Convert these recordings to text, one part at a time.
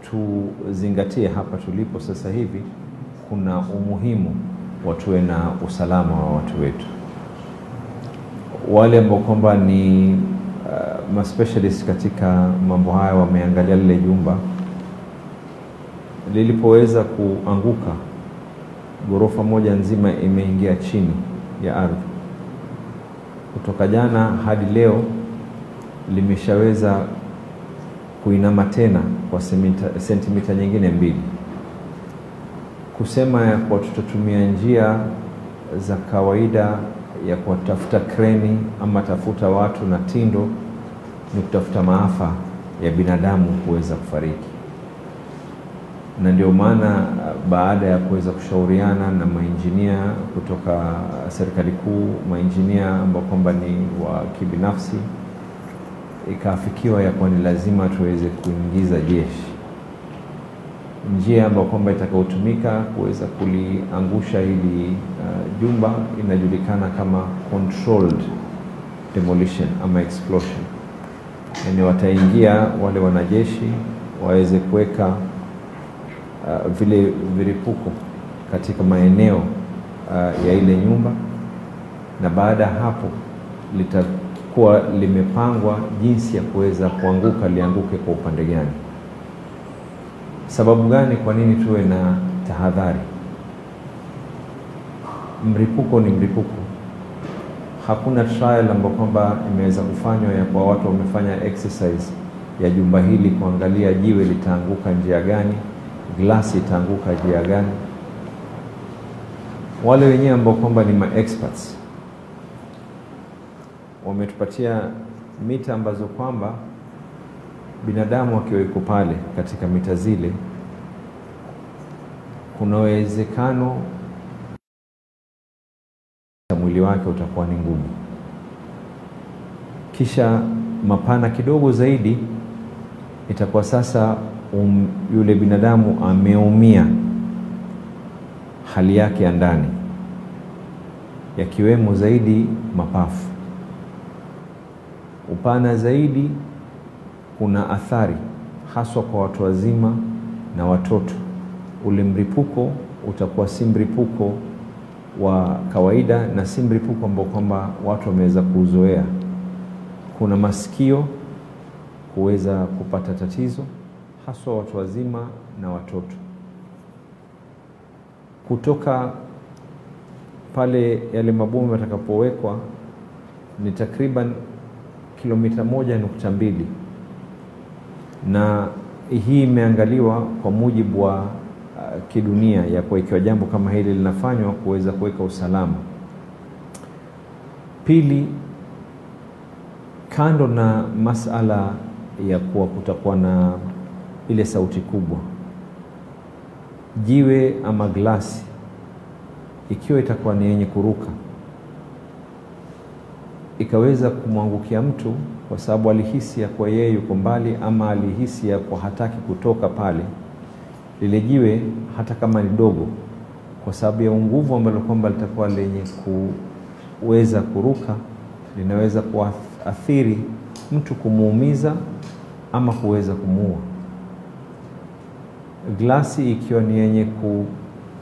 tuzingatie hapa tulipo sasa hivi, kuna umuhimu watuwe na usalama wa watu wetu. Wale ambao kwamba ni specialist katika mambo haya wameangalia lile jumba lilipoweza kuanguka, ghorofa moja nzima imeingia chini ya ardhi. Kutoka jana hadi leo limeshaweza kuinama tena kwa sentimita nyingine 2. Kusema ya kwa tutatumia njia za kawaida ya kutafuta kreni ama tafuta watu na tindo ni kutafuta maafa ya binadamu kuweza kufariki. Na ndio maana baada ya kuweza kushauriana na mainjinia kutoka serikali kuu, mainjinia ambao kwamba ni wa kibinafsi, ikafikiwa ya kwa ni lazima tuweze kuingiza jeshi. Njia ambayo kwamba itakayotumika kuweza kuliangusha hili jumba inajulikana kama controlled demolition ama explosion. Yani wataingia wale wanajeshi waweze kuweka vile vilipuko katika maeneo ya ile nyumba, na baada hapo litakuwa limepangwa jinsi ya kuweza kuanguka, lianguke kwa upande gani. Sababu gani kwa nini tuwe na tahadhari? Mripuko ni mripuko. Hakuna trial ambayo kwamba imeweza kufanywa ya kwa watu wamefanya exercise ya jumba hili kuangalia jiwe litaanguka njia gani, glasi itaanguka njia gani. Wale wenyewe ambao kwamba ni ma-experts wametupatia mita ambazo kwamba binadamu akiwa yuko pale katika mita zile, kuna uwezekano mwili wake utakuwa ni ngumu. Kisha mapana kidogo zaidi itakuwa sasa yule binadamu ameumia hali yake ya ndani, yakiwemo zaidi mapafu. Upana zaidi kuna athari haswa kwa watu wazima na watoto. Ule mripuko utakuwa si mripuko wa kawaida na si mripuko ambao kwamba watu wameweza kuzoea. Kuna masikio kuweza kupata tatizo, haswa watu wazima na watoto. Kutoka pale yale mabomu yatakapowekwa ni takriban kilomita 1.2, na hii imeangaliwa kwa mujibu wa kidunia ya kwa ikiwa jambo kama hili linafanywa kuweza kuweka usalama. Pili, kando na masala ya kuwa kutakuwa na ile sauti kubwa, jiwe ama glasi ikiwa itakuwa ni yenye kuruka ikaweza kumwangukia mtu kwa sababu alihisi ya kwa yeye yuko mbali ama alihisi ya kwa hataki kutoka pale, lile jiwe hata kama ni dogo, kwa sababu ya nguvu ambalo kwamba litakuwa lenye kuweza kuruka, linaweza kuathiri mtu, kumuumiza ama kuweza kumuua. Glasi ikiwa ni yenye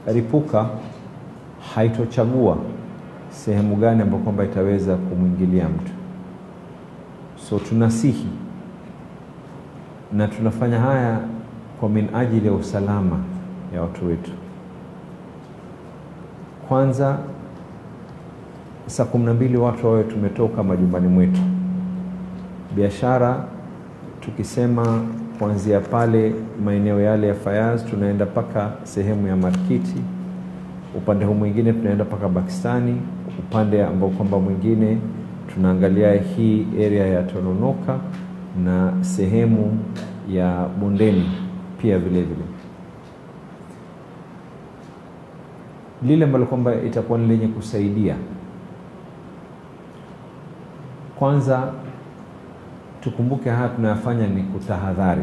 kuripuka haitochagua sehemu gani ambapo kwamba itaweza kumwingilia mtu. So tunasihi na tunafanya haya kwa minajili ya usalama ya watu wetu. Kwanza, saa 12 watu wawe tumetoka majumbani mwetu. Biashara tukisema kuanzia pale maeneo yale ya Fayaz tunaenda paka sehemu ya markiti, upande huu mwingine tunaenda paka Pakistani, upande ambao kwamba mwingine tunaangalia hii area ya Tononoka na sehemu ya Bondeni pia vile vile. Lile ambalo kwamba itakuwa ni lenye kusaidia, kwanza tukumbuke haya tunayofanya ni kutahadhari.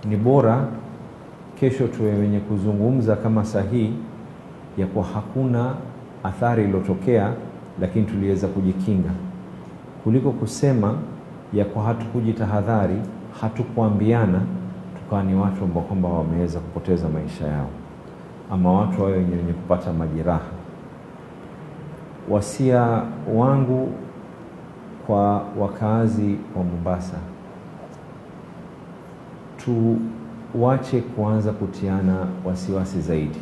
Ni bora kesho tuwe wenye kuzungumza kama sahihi ya kwa hakuna athari iliyotokea lakini tuliweza kujikinga, kuliko kusema ya kwa hatukujitahadhari, hatukuambiana ikawa ni watu ambao kwamba wameweza kupoteza maisha yao, ama watu wao wenye kupata majeraha. Wasia wangu kwa wakazi wa Mombasa, tuache kuanza kutiana wasiwasi zaidi.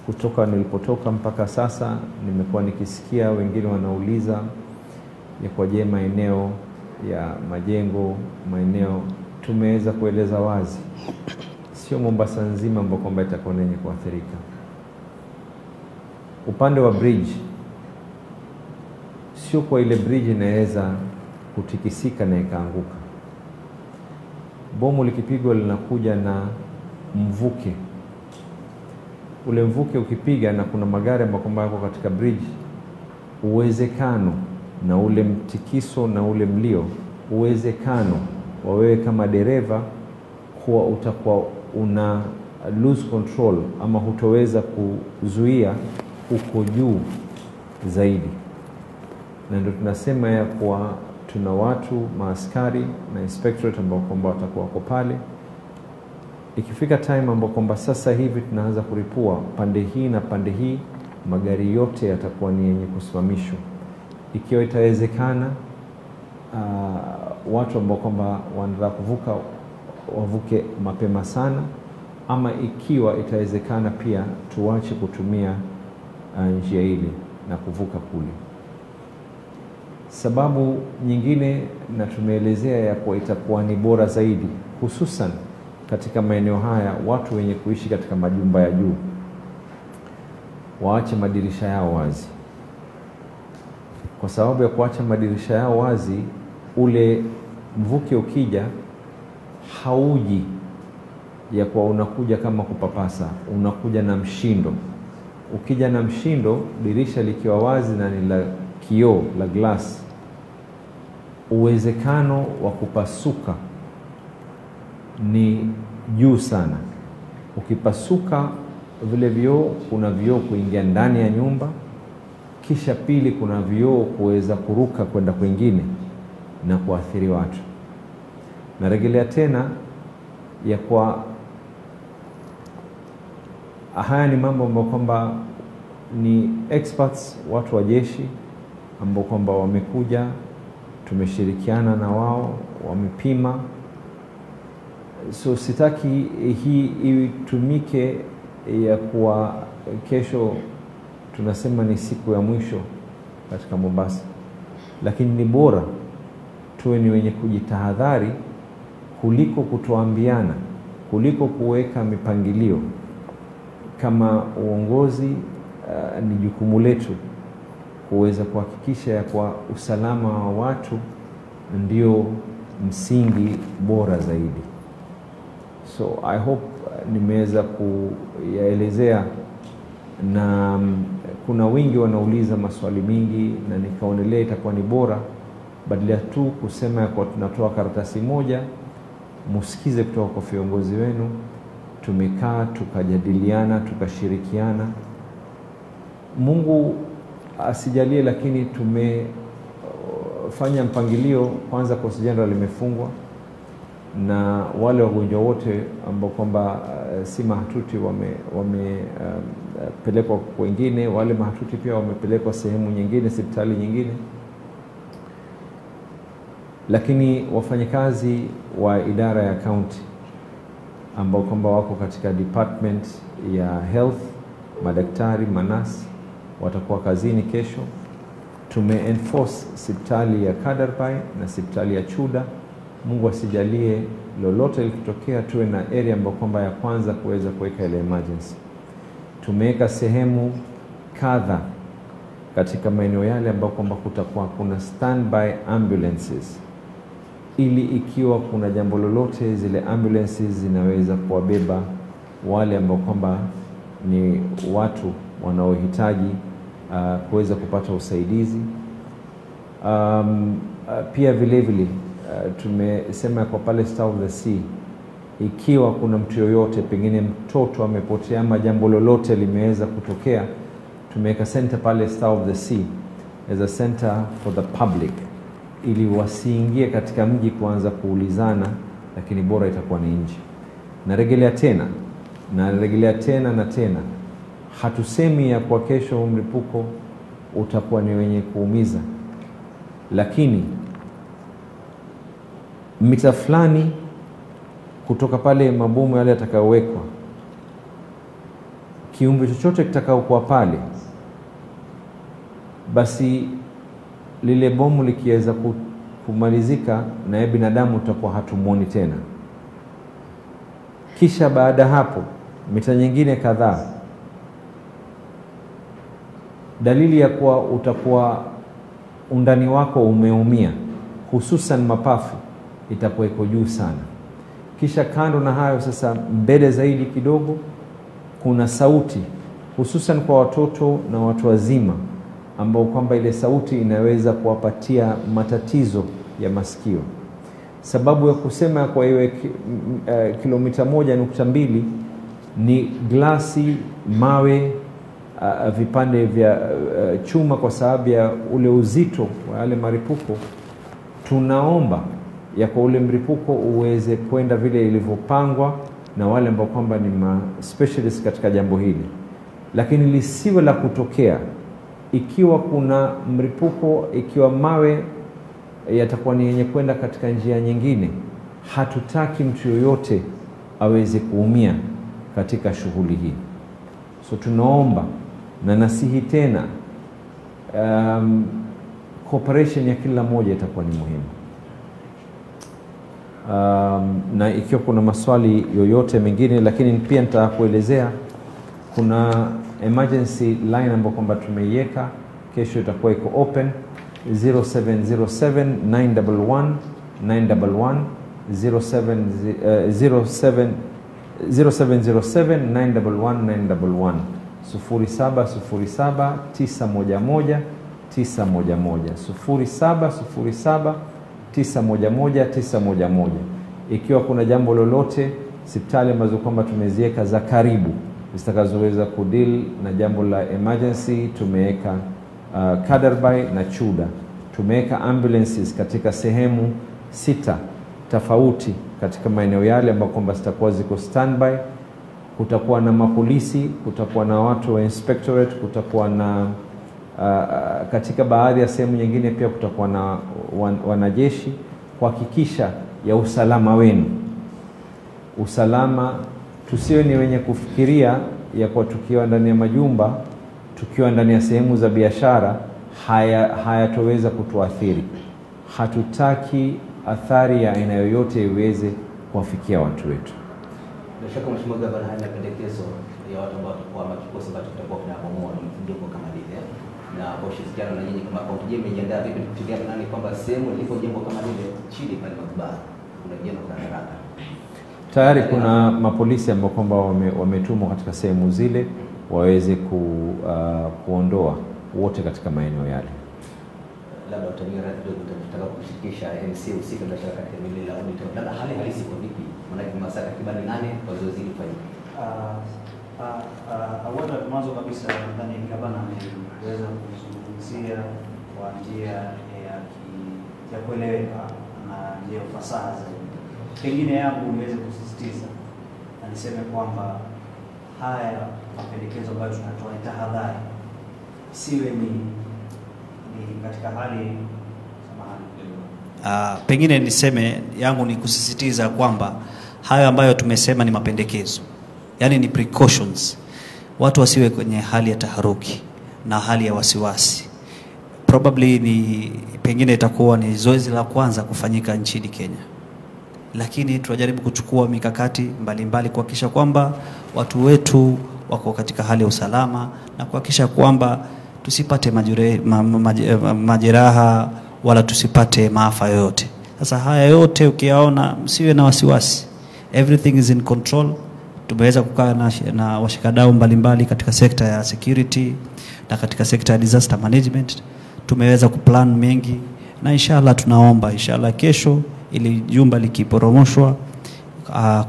Kutoka nilipotoka mpaka sasa nimekuwa nikisikia wengine wanauliza ya kwa je, maeneo ya majengo, maeneo tumeweza kueleza wazi, sio Mombasa nzima ambao kwamba itakuwa yenye kuathirika. Upande wa bridge, sio kwa ile bridge inaweza kutikisika na ikaanguka. Bomu likipigwa linakuja na mvuke. Ule mvuke ukipiga na kuna magari ambayo kwamba yako katika bridge, uwezekano na ule mtikiso na ule mlio, uwezekano wa wewe kama dereva kuwa utakuwa una lose control ama hutoweza kuzuia uko juu zaidi. Na ndio tunasema ya kuwa tuna watu maaskari na inspectorate ambao kwamba watakuwa wako pale. Ikifika time ambao kwamba sasa hivi tunaanza kuripua pande hii na pande hii, magari yote yatakuwa ni yenye kusimamishwa. Ikiwa itawezekana watu ambao kwamba wanataka kuvuka wavuke mapema sana, ama ikiwa itawezekana pia tuache kutumia njia ile na kuvuka kule. Sababu nyingine na tumeelezea ya kuwa itakuwa ni bora zaidi, hususan katika maeneo haya watu wenye kuishi katika majumba ya juu waache madirisha yao wazi. Kwa sababu ya kuacha madirisha yao wazi, ule mvuke ukija hauji ya kuwa unakuja kama kupapasa, unakuja na mshindo. Ukija na mshindo, dirisha likiwa wazi na ni la kioo, la glass, uwezekano wa kupasuka ni juu sana. Ukipasuka vile vioo, kuna vioo kuingia ndani ya nyumba, kisha pili kuna vioo kuweza kuruka kwenda kwingine na kuathiri watu. Narejelea tena ya kwa haya ni mambo ambayo kwamba ni experts, watu wa jeshi ambao kwamba wamekuja, tumeshirikiana na wao, wamepima. So sitaki hii itumike ya kuwa kesho tunasema ni siku ya mwisho katika Mombasa, lakini ni bora tuwe ni wenye kujitahadhari kuliko kutoambiana, kuliko kuweka mipangilio. Kama uongozi ni jukumu letu kuweza kuhakikisha ya kwa usalama wa watu ndio msingi bora zaidi. So I hope nimeweza kuyaelezea, na kuna wingi wanauliza maswali mingi, na nikaonelea itakuwa ni bora badala tu kusema kwa tunatoa karatasi moja, msikize kutoka kwa viongozi wenu. Tumekaa tukajadiliana, tukashirikiana. Mungu asijalie, lakini tumefanya mpangilio. Kwanza Coast General limefungwa, na wale wagonjwa wote ambao kwamba si mahututi wamepelekwa kwingine, wale mahututi pia wamepelekwa sehemu nyingine, hospitali nyingine. Lakini wafanyakazi wa idara ya county ambao kwamba wako katika department ya health, madaktari, manasi, watakuwa kazini kesho. Tumeenforce hospitali ya Kadarbai na hospitali ya Chuda. Mungu asijalie lolote likitokea tuwe na area ambayo kwamba ya kwanza kuweza kuweka ile emergency. Tumeweka sehemu kadha katika maeneo yale ambayo kwamba kutakuwa kuna standby ambulances, ili ikiwa kuna jambo lolote zile ambulances zinaweza kuwabeba wale ambao kwamba ni watu wanaohitaji kuweza kupata usaidizi. Pia vile vile tumesema kwa pale Star of the Sea, ikiwa kuna mtu yoyote, pengine mtoto amepotea ama jambo lolote limeweza kutokea, tumeweka center pale Star of the Sea as a center for the public, ili wasiingie katika mji kuanza kuulizana, lakini bora itakuwa ni nje. Narejelea tena na tena, hatusemi ya kwa kesho mlipuko utakuwa ni wenye kuumiza, lakini mita fulani kutoka pale mabomu yale yatakayowekwa, kiumbe chochote kitakaokuwa pale, basi lile bomu likiweza kumalizika, na binadamu tutakuwa hatumuoni tena. Kisha baada hapo mita nyingine kadhaa, dalili ya kuwa utakuwa undani wako umeumia, hususan mapafu, itakuwa iko juu sana. Kisha kando na hayo, sasa mbele zaidi kidogo, kuna sauti, hususan kwa watoto na watu wazima, ambao kwamba ile sauti inaweza kuwapatia matatizo ya masikio. Sababu ya kusema kwa iwe kilomita 1.2 ni glasi, mawe, vipande vya chuma, kwa sababu ya ule uzito wa yale maripuko. Tunaomba ya kwa ule mripuko uweze kwenda vile ilivyopangwa na wale ambao kwamba ni specialists katika jambo hili, lakini lisiwe la kutokea ikiwa kuna mripuko, ikiwa mawe yatakuwa ni yenye kwenda katika njia nyingine. Hatutaki mtu yoyote aweze kuumia katika shughuli hii. So tunaomba na nasihi tena, cooperation ya kila mmoja itakuwa ni muhimu. Na ikiwa kuna maswali yoyote mengine, lakini pia nitakuelezea kuna emergency line ambayo kwamba tumeiweka, kesho itakuwa iko open 0707 911 911 0707 911 911 0707 911 911 0707 911 911. Ikiwa kuna jambo lolote, hospitali ambazo kwamba tumeziweka za karibu zitakazoweza kudeal na jambo la emergency, tumeweka Kadarbai na Chuda. Tumeweka ambulances katika sehemu 6 tofauti katika maeneo yale ambapo kwamba zitakuwa ziko standby. Kutakuwa na mapolisi, kutakuwa na watu wa inspectorate, kutakuwa na katika baadhi ya sehemu nyingine pia kutakuwa na wanajeshi kuhakikisha ya usalama wenu. Usalama, tusiwe ni wenye kufikiria ya kwa tukiwa ndani ya majumba, tukiwa ndani ya sehemu za biashara hayatoweza kutuathiri. Hatutaki athari ya aina yoyote iweze kuwafikia watu wetu. Bila shaka Mheshimiwa Gavana, haya mapendekezo ya watu ambao watakuwa kikosi ambacho kitakuwa kinabomoa jengo kama lile, na kwa ushirikiano na nyinyi kama kaunti, je, mmejiandaa vipi kufikia nani kwamba sehemu ilipo jengo kama lile chini pale Madhabahu kuna jengo kwa haraka? Tayari kuna mapolisi ambao kwamba wametumwa katika sehemu zile waweze kuondoa wote katika maeneo yale. Labda utamia kidogo, tutataka kushirikisha MC usika bila shaka katika mili la audit. Labda hali halisi kwa vipi? Maana ni masaa takriban 8 kwa zoezi hili kufanyika. Awali mwanzo kabisa nadhani Gavana ameweza kuzungumzia kwa njia ya kueleweka na njia fasaha zaidi. Pengine yangu niweze kusisitiza na niseme kwamba haya mapendekezo ambayo tunatoa ni tahadhari, siwe ni katika hali samahani. Pengine niseme yangu ni kusisitiza kwamba hayo ambayo tumesema ni mapendekezo, yani ni precautions. Watu wasiwe kwenye hali ya taharuki na hali ya wasiwasi. Probably ni pengine itakuwa ni zoezi la kwanza kufanyika nchini Kenya, lakini tunajaribu kuchukua mikakati mbalimbali kuhakikisha kwamba watu wetu wako katika hali ya usalama na kuhakikisha kwamba tusipate majeraha wala tusipate maafa yoyote. Sasa haya yote ukiyaona, msiwe na wasiwasi. Everything is in control. Tumeweza kukaa na washikadau mbalimbali katika sekta ya security na katika sekta ya disaster management. Tumeweza kuplan mengi na inshallah tunaomba kesho ili jumba likiporomoshwa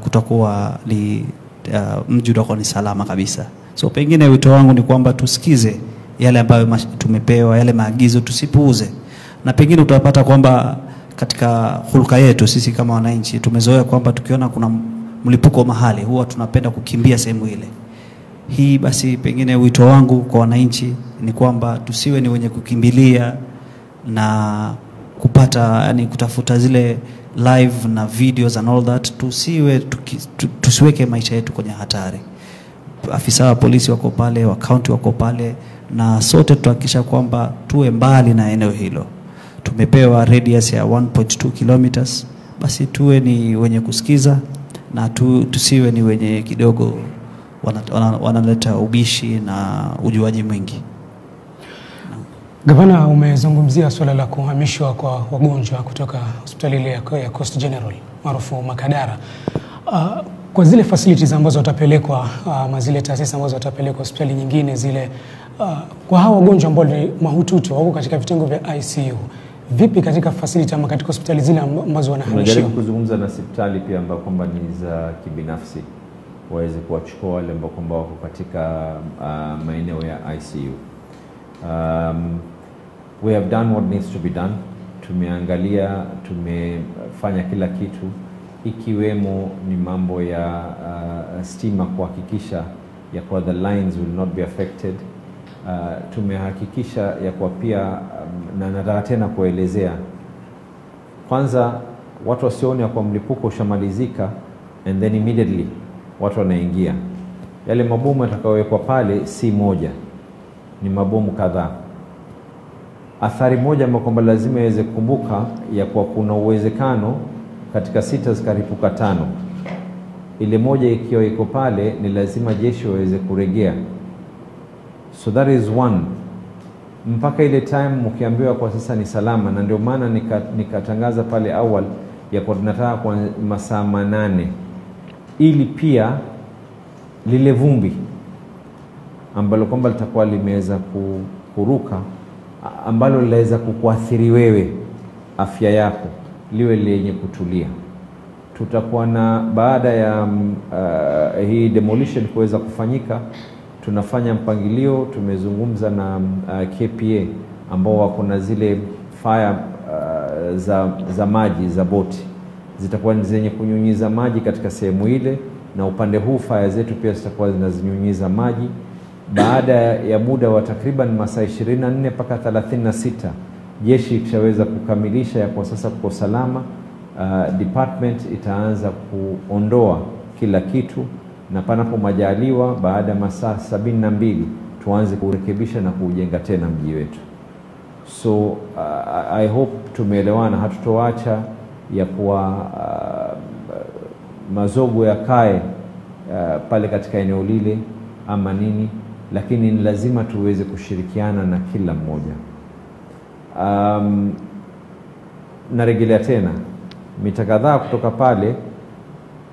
kutakuwa mji utakuwa ni salama kabisa. So pengine wito wangu ni kwamba tusikize yale ambayo tumepewa, yale maagizo tusipuuze, Na pengine utapata kwamba katika hulka yetu sisi kama wananchi tumezoea kwamba tukiona kuna mlipuko mahali huwa tunapenda kukimbia sehemu ile. Hii basi pengine wito wangu kwa wananchi ni kwamba tusiwe ni wenye kukimbilia na kupata, yani kutafuta zile live na videos and all that. Tusiweke maisha yetu kwenye hatari. Afisa wa polisi wako pale, wa county wako pale, na sote tuhakikisha kwamba tuwe mbali na eneo hilo. Tumepewa radius ya 1.2 kilometers, basi tuwe ni wenye kusikiza na tusiwe ni wenye kidogo wanaleta ubishi na ujuaji mwingi. Gavana, umezungumzia swala la kuhamishwa kwa wagonjwa kutoka hospitali ile ya Coast General maarufu Makadara. Kwa zile facilities ambazo watapelekwa, zile taasisi ambazo watapelekwa hospitali nyingine zile, kwa hawa wagonjwa ambao ni mahututi wako katika vitengo vya ICU, vipi katika facility ama katika hospitali zile ambazo wanahamishiwa? Tunajaribu kuzungumza na hospitali pia ambao kwamba ni za kibinafsi waweze kuwachukua wale ambao kwamba wako katika maeneo ya ICU. We have done what needs to be done. Tumeangalia, tumefanya kila kitu, ikiwemo ni mambo ya stima kuhakikisha ya kwa the lines will not be affected. Tumehakikisha ya kwa pia na nataka tena kuelezea kwanza watu wasione kwa mlipuko ushamalizika and then immediately watu wanaingia. Yale mabomu yatakayowekwa pale si moja, ni mabomu kadhaa. Athari moja ambayo kwamba lazima iweze kukumbuka ya kwa kuna uwezekano katika sita zikaripuka 5. Ile moja ikiwa iko pale ni lazima jeshi waweze kuregea. So that is one. Mpaka ile time mkiambiwa kwa sasa ni salama, na ndio maana nikatangaza pale awali ya kwa tunataka kwa masaa 8 ili pia lile vumbi ambalo kwamba litakuwa limeweza kuruka ambalo linaweza kukuathiri wewe afya yako liwe lenye kutulia. Tutakuwa na baada ya hii demolition kuweza kufanyika, tunafanya mpangilio. Tumezungumza na KPA ambao wako na zile fire za maji za boti, zitakuwa ni zenye kunyunyiza maji katika sehemu ile, na upande huu fire zetu pia zitakuwa zinazinyunyiza maji. Baada ya muda wa takriban masaa 24 mpaka 36 jeshi itaweza kukamilisha ya kwa sasa kwa salama. Department itaanza kuondoa kila kitu, na panapo majaliwa baada ya masaa 72 tuanze kurekebisha na kujenga tena mji wetu. So I hope tumeelewana. Hatutoacha ya kuwa mazogo ya kae pale katika eneo lile ama nini, lakini ni lazima tuweze kushirikiana na kila mmoja. Narejelea tena, mita kadhaa kutoka pale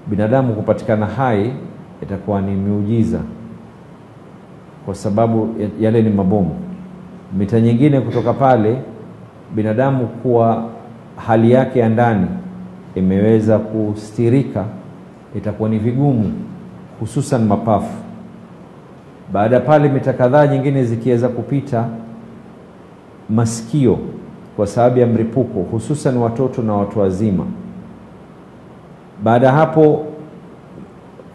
binadamu kupatikana hai itakuwa ni miujiza, kwa sababu yale ni mabomu. Mita nyingine kutoka pale binadamu kuwa hali yake ya ndani imeweza kustirika itakuwa ni vigumu, hususan mapafu. Baada pale mita kadhaa nyingine zikiweza kupita masikio kwa sababu ya mripuko, hususan watoto na watu wazima. Baada hapo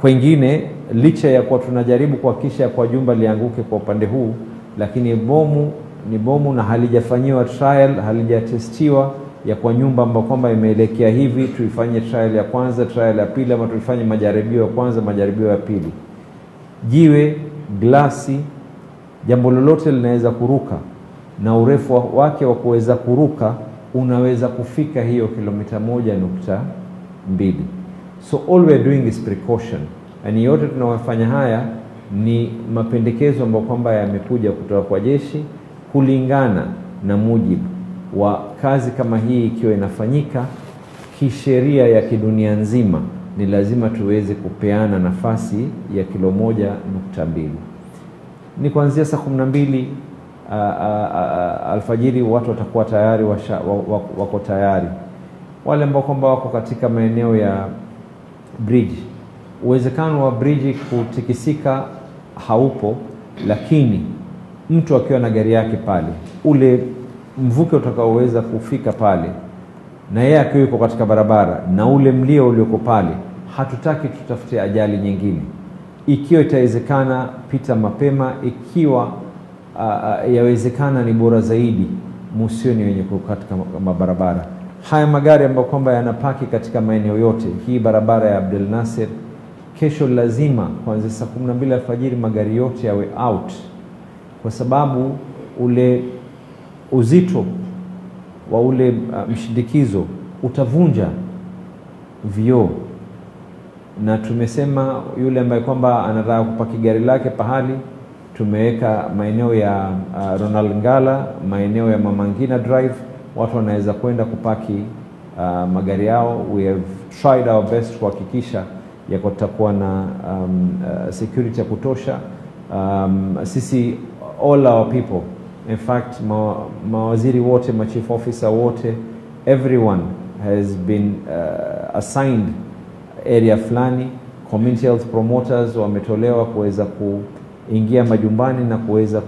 kwengine, licha ya kwa tunajaribu kuhakikisha kwa jumba lianguke kwa upande huu, lakini bomu ni bomu na halijafanyiwa trial, halijatestiwa ya kwa nyumba ambayo kwamba imeelekea hivi tuifanye trial ya kwanza, trial ya pili, ama tuifanye majaribio ya kwanza, majaribio ya pili. Jiwe, glasi, jambo lolote linaweza kuruka, na urefu wake wa kuweza kuruka unaweza kufika hiyo kilomita 1.2. So all we are doing is precaution. And yote tunawafanya haya ni mapendekezo ambayo kwamba yamekuja kutoka kwa jeshi kulingana na mujibu wa kazi kama hii ikiwa inafanyika kisheria ya kidunia nzima. Ni lazima tuweze kupeana nafasi ya kilo 1.2. Ni kuanzia saa 12 alfajiri watu watakuwa tayari, wako tayari. Wale ambao kwamba wako katika maeneo ya bridge, uwezekano wa bridge kutikisika haupo, lakini mtu akiwa na gari yake pale, ule mvuke utakaoweza kufika pale na yeye akiwa yuko katika barabara na ule mlio ulioko pale, hatutaki tutafute ajali nyingine. Ikiwa itawezekana pita mapema, ikiwa yawezekana ni bora zaidi musio ni wenye katika mabarabara. Haya magari ambayo kwamba yanapaki katika maeneo yote, hii barabara ya Abdel Nasser, kesho lazima kuanzia saa 12 alfajiri magari yote yawe out, kwa sababu ule uzito wa ule mshindikizo utavunja vioo. Na tumesema yule ambaye kwamba anataka kupaki gari lake pahali, tumeweka maeneo ya Ronald Ngala, maeneo ya Mama Ngina Drive, watu wanaweza kwenda kupaki magari yao. We have tried our best kuhakikisha yako tutakuwa na security ya kutosha. Sisi all our people, in fact mawaziri wote, ma chief officer wote, everyone has been assigned area fulani. Community health promoters wametolewa kuweza kuingia majumbani na kuweza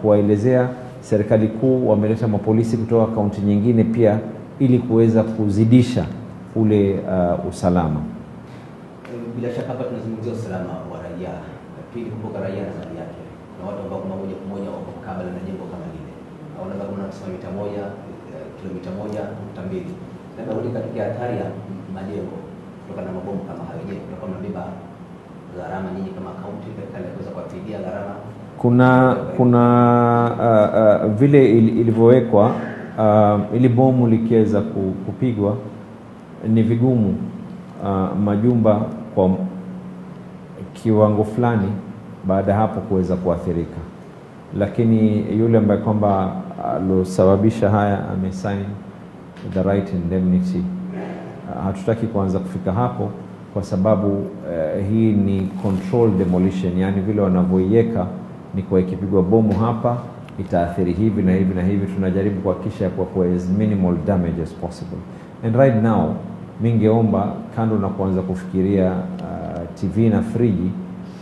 kuwaelezea. Serikali kuu wameleta mapolisi kutoka kaunti nyingine pia ili kuweza kuzidisha ule usalama. Bila shaka hapa tunazungumzia usalama wa raia. Pili, kumbuka raia na mali yake. Na watu ambao kuna moja kwa moja wako kabla na jengo kama lile. Au labda kuna kilomita 1.2. Labda uli katika hatari ya majengo kutokana na mabomu kama hayo. Je, kutakuwa mnabeba gharama nyinyi kama kaunti serikali kuweza kuafidia gharama? Kuna vile ilivyowekwa, ili bomu likiweza kupigwa ni vigumu majumba kwa kiwango fulani baada hapo kuweza kuathirika, lakini yule ambaye kwamba alosababisha haya amesign the right indemnity. Hatutaki kuanza kufika hapo kwa sababu hii ni controlled demolition, yani vile wanavyoiweka ni kwa ikipigwa bomu hapa itaathiri hivi na hivi na hivi. Tunajaribu kuhakikisha kwa as minimal damage as possible. And right now mingeomba kando na kuanza kufikiria TV na friji,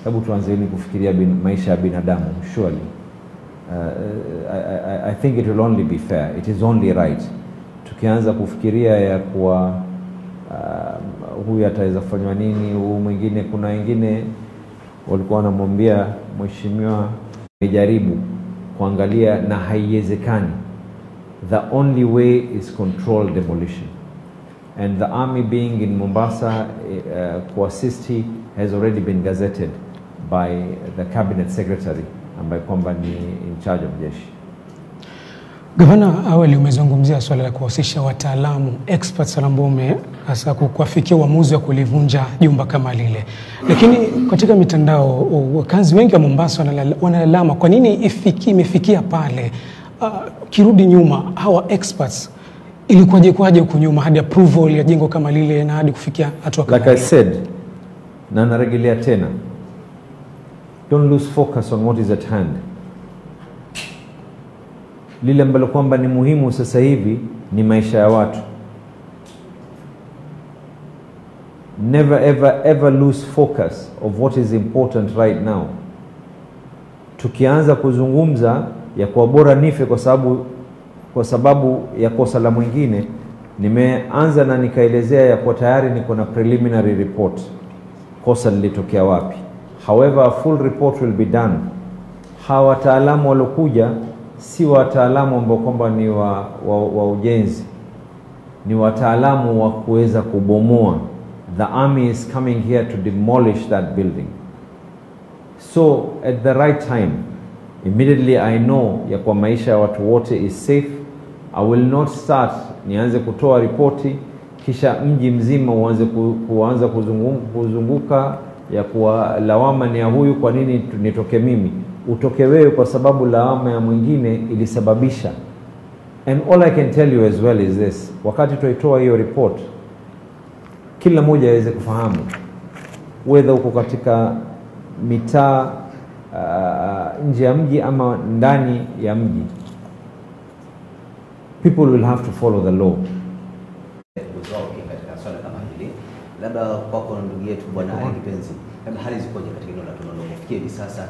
hebu tuanzeni kufikiria maisha ya binadamu. Surely I think it will only be fair, it is only right. Tukianza kufikiria ya kuwa huyu ataweza kufanywa nini, huyu mwingine, kuna wengine walikuwa wanamwambia mheshimiwa amejaribu kuangalia na haiwezekani. The only way is controlled demolition. And the army being in Mombasa kuassisti has already been gazetted by the cabinet secretary ambaye kwamba ni in charge of jeshi. Gavana, awali umezungumzia swala la kuhusisha wataalamu experts ambao hasa kuafikia uamuzi wa kulivunja jumba kama lile. Lakini katika mitandao wakazi wengi wa Mombasa wanalalama kwa nini imefikia pale. Kirudi nyuma, hawa experts ilikuwaje huko nyuma hadi approval ya jengo kama lile na hadi kufikia hatua kama like I said, na narejelea tena, don't lose focus on what is at hand. Lile ambalo kwamba ni muhimu sasa hivi ni maisha ya watu. Never ever lose focus of what is important right now. Tukianza kuzungumza ya kuwa bora nife kwa sababu ya kosa la mwingine, nimeanza na nikaelezea ya kuwa tayari niko na preliminary report kosa lilitokea wapi. However, a full report will be done. Hawa wataalamu walokuja si wataalamu ambao kwamba ni wa ujenzi, ni wataalamu wa kuweza kubomoa. The army is coming here to demolish that building. So at the right time, immediately I know ya kwa maisha ya watu wote is safe, I will not start nianze kutoa ripoti kisha mji mzima kuanza kuzunguka ya kuwa lawama ni ya huyu, kwa nini nitoke mimi, utoke wewe kwa sababu lawama ya mwingine ilisababisha. And all I can tell you as well is this, wakati tuitoa hiyo report, kila mmoja aweze kufahamu whether uko katika mitaa nje ya mji ama ndani ya mji, people will have to follow the law. Katika swala kama hili, labda kwako ndugu yetu bwana Ali Kipenzi, labda hali zikoje katika eneo la Tononoka kufikia hivi sasa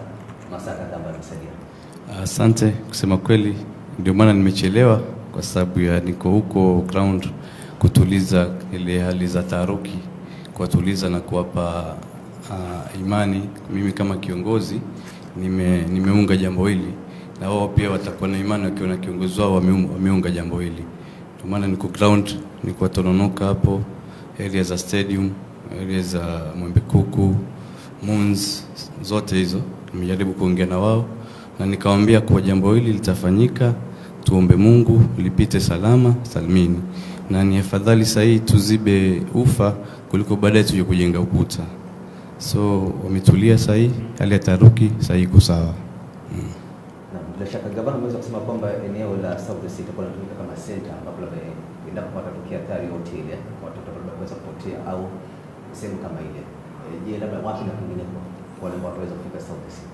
masaa kadhaa ambayo tumesalia? Asante. Kusema kweli ndio maana nimechelewa, kwa sababu ya niko huko ground kutuliza ile hali za taharuki, kuwatuliza na kuwapa imani. Mimi kama kiongozi nimeunga jambo hili, na wao pia watakuwa na imani wakiona kiongozi wao wameunga jambo hili. Ndio maana niko ground, niko Tononoka hapo, area za stadium, area za Mwembe Kuku, Moons, zote hizo nimejaribu kuongea na wao na nikawaambia kwa jambo hili litafanyika, tuombe Mungu lipite salama salmini, na ni afadhali sahihi tuzibe ufa kuliko baadaye tuje kujenga ukuta. So wametulia sahihi, hali ya taharuki sahihi iko sawa. Bila shaka gavana ameweza kusema kwamba eneo la South Sea itakuwa inatumika kama center ambapo endapo patatokea hatari yote ile watoto wanaweza kupotea au sehemu kama ile. Je, labda wapi na kwingine kwa wale ambao waweza kufika South Sea?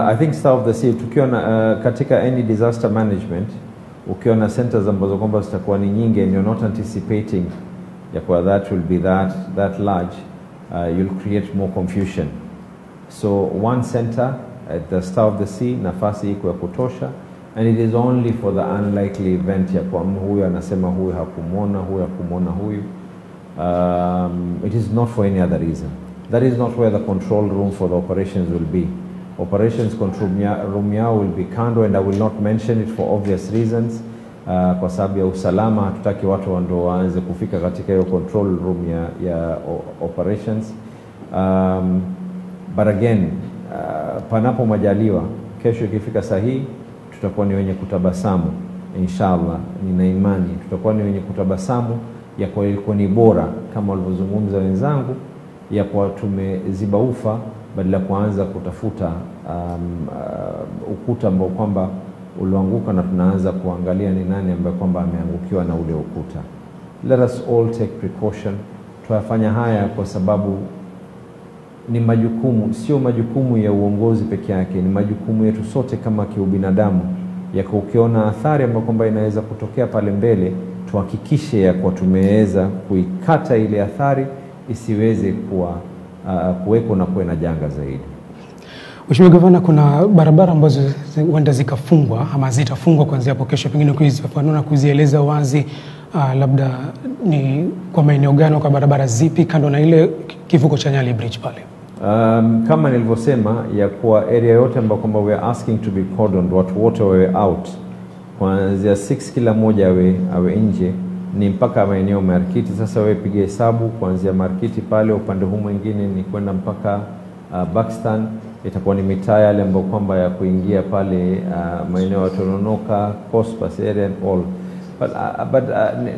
I think South Sea tukiona katika any disaster management ukiona centers ambazo kwamba zitakuwa ni nyingi and you're not anticipating ya kwa that will be that large, you'll create more confusion. So one center at the start of the sea, nafasi iko ya kutosha, and it is only for the unlikely event ya kwa huyu anasema huyu hakumwona huyu. It is not for any other reason. That is not where the control room for the operations will be. Operations control room yao will be kando, and I will not mention it for obvious reasons. Kwa sababu ya usalama hatutaki watu ndo waanze kufika katika hiyo control room ya operations. But again, panapo majaliwa, kesho ikifika sahihi tutakuwa ni wenye kutabasamu inshallah. Nina imani tutakuwa ni wenye kutabasamu ya kwa ilikuwa ni bora kama walivyozungumza wenzangu ya kwa tumeziba ufa badala kuanza kutafuta ukuta ambao kwamba ulianguka na tunaanza kuangalia ni nani ambaye kwamba ameangukiwa na ule ukuta. Let us all take precaution. Tunafanya haya kwa sababu ni majukumu, sio majukumu ya uongozi peke yake, ni majukumu yetu sote kama kiubinadamu ya kukiona athari ambayo kwamba inaweza kutokea pale mbele, tuhakikishe ya kwa tumeweza kuikata ile athari isiweze kuweko na kuwe na janga zaidi. Mheshimiwa Gavana, kuna barabara ambazo huenda zikafungwa ama zitafungwa kuanzia hapo kesho, pengine kuzifafanua kuzieleza wazi, labda ni kwa maeneo gani, kwa barabara zipi kando na ile kivuko cha Nyali Bridge pale? Kama nilivyosema ya kwa area yote ambayo kwamba we are asking to be cordoned, watu wote wawe out kuanzia 6 kila moja awe nje, ni mpaka maeneo Markiti. Sasa wewe piga hesabu kuanzia Markiti pale upande huu mwingine ni kwenda mpaka Buxton, itakuwa ni mitaa yale ambayo kwamba ya kuingia pale maeneo ya Tononoka, Cospas area and all. But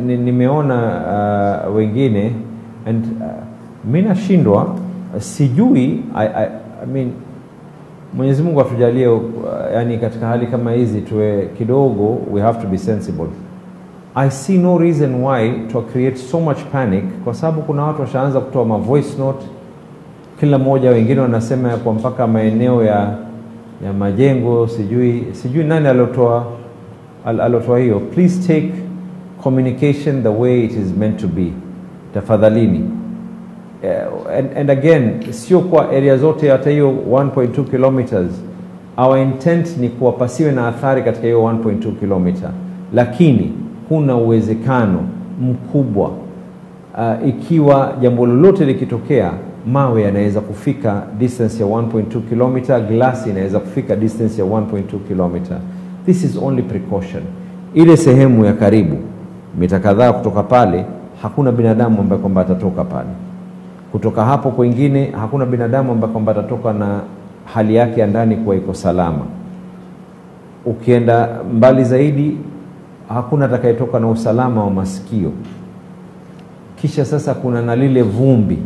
nimeona wengine and mimi nashindwa, sijui I mean Mwenyezi Mungu atujalie yani katika hali kama hizi tuwe kidogo, we have to be sensible. I see no reason why to create so much panic, kwa sababu kuna watu washaanza kutoa ma voice note kila moja, wengine wanasema ya kwa mpaka maeneo ya majengo, sijui nani alotoa hiyo. Please take communication the way it is meant to be, tafadhalini. And again, sio kwa area zote hata hiyo 1.2 kilometers. Our intent ni kuwapasiwe na athari katika hiyo 1.2 kilometer, lakini kuna uwezekano mkubwa ikiwa jambo lolote likitokea, mawe yanaweza kufika distance ya 1.2 kilometer, glasi inaweza kufika distance ya 1.2 kilometer. This is only precaution. Ile sehemu ya karibu mita kadhaa kutoka pale, hakuna binadamu ambaye kwamba atatoka pale. Kutoka hapo kwingine hakuna binadamu ambaye kwamba atatoka na hali yake ya ndani kwa iko salama. Ukienda mbali zaidi hakuna atakayetoka na usalama wa masikio. Kisha sasa kuna na lile vumbi,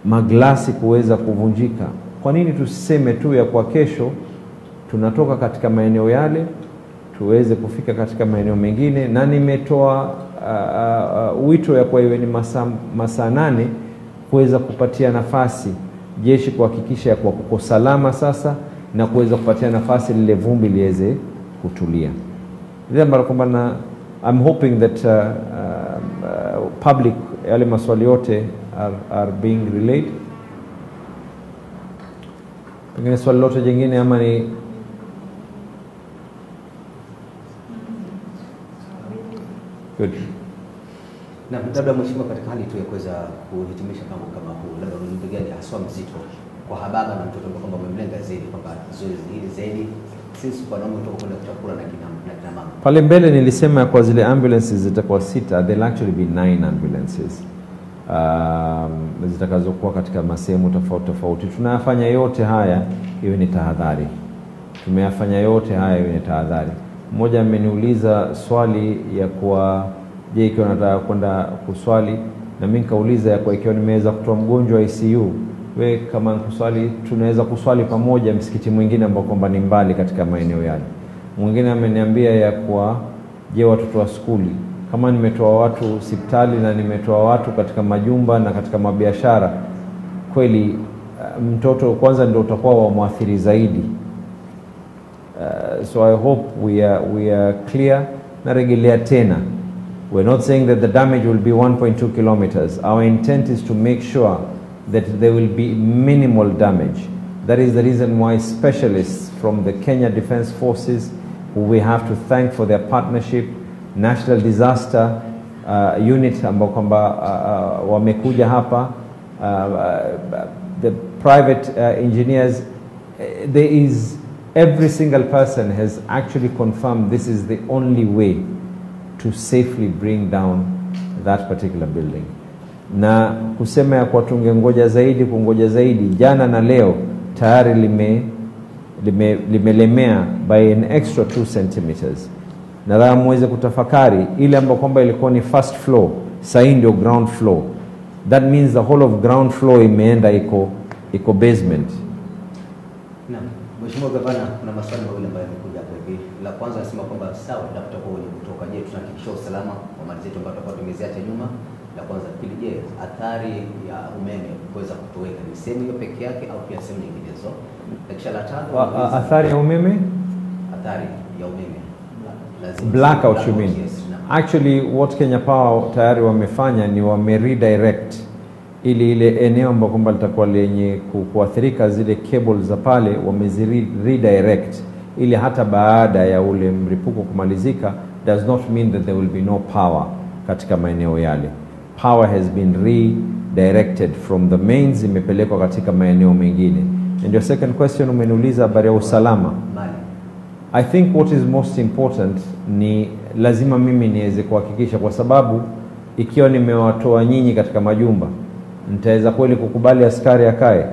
maglasi kuweza kuvunjika. Kwa nini tuseme tu ya kwa kesho tunatoka katika maeneo yale tuweze kufika katika maeneo mengine? Na nimetoa wito ya kwa iwe ni masaa 8 kuweza kupatia nafasi jeshi kuhakikisha ya kwa kuko salama sasa, na kuweza kupatia nafasi lile vumbi liweze kutulia. Ile mara kwamba I'm hoping that public yale maswali yote are being relayed. Pengine swali lote jingine ama ni Good. Na labda mheshimiwa, katika hali tu ya kuweza kuhitimisha mambo kama huu, labda ujumbe gani haswa mzito kwa hababa na mtoto kwamba umemlenga zaidi kwamba zoezi hili zaidi sisi kwa wanaume kutoka kwenda kuchakula na kina mama? Pale mbele nilisema kwa zile ambulances zitakuwa 6, there'll actually be 9 ambulances. Zitakazokuwa katika masehemu tofauti. Tunayafanya yote haya iwe ni tahadhari. Tumeyafanya yote haya iwe ni tahadhari. Mmoja ameniuliza swali ya kwa je, ikiwa nataka kwenda kuswali, na mimi nikauliza ya kwa ikiwa nimeweza kutoa mgonjwa ICU, we kama kuswali tunaweza kuswali pamoja msikiti mwingine ambao kwamba ni mbali katika maeneo yale. Mwingine ameniambia ya kwa je, watoto wa skuli, kama nimetoa watu hospitali na nimetoa watu katika majumba na katika mabiashara, kweli mtoto kwanza ndio utakuwa wa muathiri zaidi. So I hope we are clear. Na rejelea tena, we're not saying that the damage will be 1.2 kilometers. Our intent is to make sure that there will be minimal damage. That is the reason why specialists from the Kenya Defence Forces, who we have to thank for their partnership, National Disaster Unit ambao kwamba wamekuja hapa, the private engineers, there is every single person has actually confirmed this is the only way to safely bring down that particular building. Na kusema ya kwa tungengoja zaidi, jana na leo tayari limelemea by an extra 2 centimeters. Na muweze kutafakari ile ambayo kwamba ilikuwa ni first floor, sasa ndio ground floor. That means the whole of ground floor imeenda iko basement. Naam. Mheshimiwa Gavana, kuna maswali mawili ambayo yamekuja hapa hivi. La kwanza nasema kwamba sawa, labda kwa wenye kutoka, je, tunahakikisha usalama wa mali zetu ambazo tutakuwa tumeziacha nyuma? La kwanza. Pili, je, athari ya umeme kuweza kutoweka ni sehemu hiyo peke yake au pia sehemu nyinginezo? Na kisha la tatu, athari ya umeme? Athari ya umeme. Blackout you mean? Yes, actually what Kenya Power tayari wamefanya ni redirect ile eneo ambalo kwamba litakuwa lenye kuathirika, zile cables za pale redirect, ili hata baada ya ule mlipuko kumalizika, does not mean that there will be no power katika maeneo yale. Power has been redirected from the mains, imepelekwa katika maeneo mengine. And your second question umeniuliza habari ya usalama. I think what is most important ni lazima mimi niweze kuhakikisha, kwa sababu ikiwa nimewatoa nyinyi katika majumba, nitaweza kweli kukubali askari akae?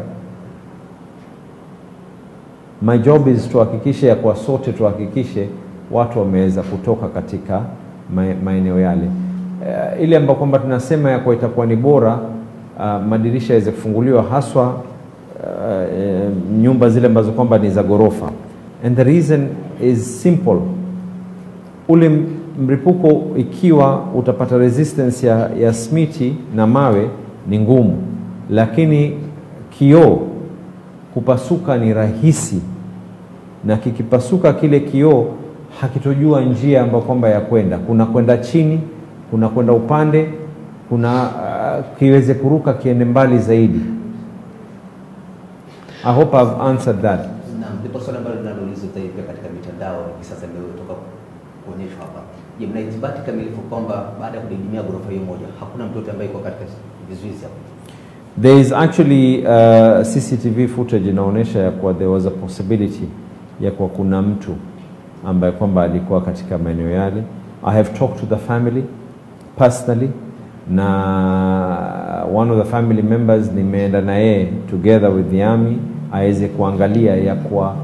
My job is tuhakikishe ya kwa sote tuhakikishe watu wameweza kutoka katika maeneo yale. Ile ambayo kwamba tunasema ya kwa itakuwa ni bora madirisha yaweze kufunguliwa, haswa nyumba zile ambazo kwamba ni za gorofa. And the reason is simple. Ule mlipuko ikiwa utapata resistance ya smiti na mawe ni ngumu, lakini kioo kupasuka ni rahisi, na kikipasuka kile kioo hakitojua njia ambayo kwamba ya kuna kwenda chini, kuna kwenda upande, kuna kiweze kuruka kiende mbali zaidi. I hope I've answered that. Naam, ndipo swali ambalo linaloulizwa pia katika mitandao sasa imetoka kuonyeshwa hapa. Je, mna ithibati kamilifu kwamba baada ya kudidimia ghorofa hiyo moja hakuna mtoto ambaye yuko katika vizuizi hapo? There is actually CCTV footage inaonyesha ya kwa there was a possibility ya kwa kuna mtu ambaye kwamba alikuwa katika maeneo yale. I have talked to the family personally, na one of the family members nimeenda na yeye together with the army aweze kuangalia ya kwa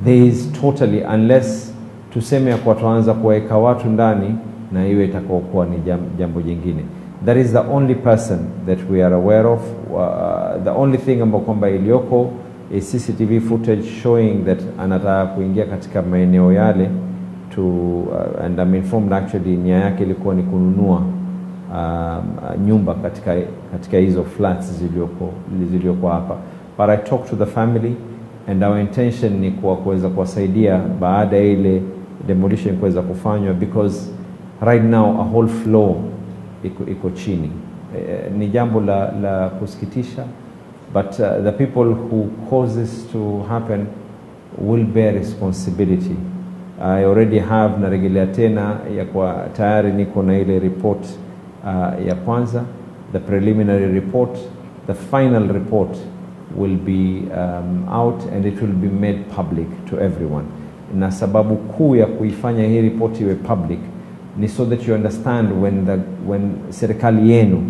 there is totally, unless tuseme ya kwa tuanza kuweka watu ndani na iwe itakokuwa ni jambo jingine. That is the only person that we are aware of. The only thing ambayo kwamba iliyoko is CCTV footage showing that anataka kuingia katika maeneo yale to and I'm informed actually nia yake ilikuwa ni kununua nyumba katika hizo flats zilizoko hapa. But I talked to the family and our intention ni kuweza kuwasaidia baada ya ile demolition kuweza kufanywa, because right now a whole floor iko chini. Ni jambo la kusikitisha, but the people who cause this to happen will bear responsibility I already have na rejelea tena ya kwa tayari niko na ile report ya kwanza, the preliminary report. The final report will be out and it will be made public to everyone. Na sababu kuu ya kuifanya hii report iwe public ni so that you understand when serikali yenu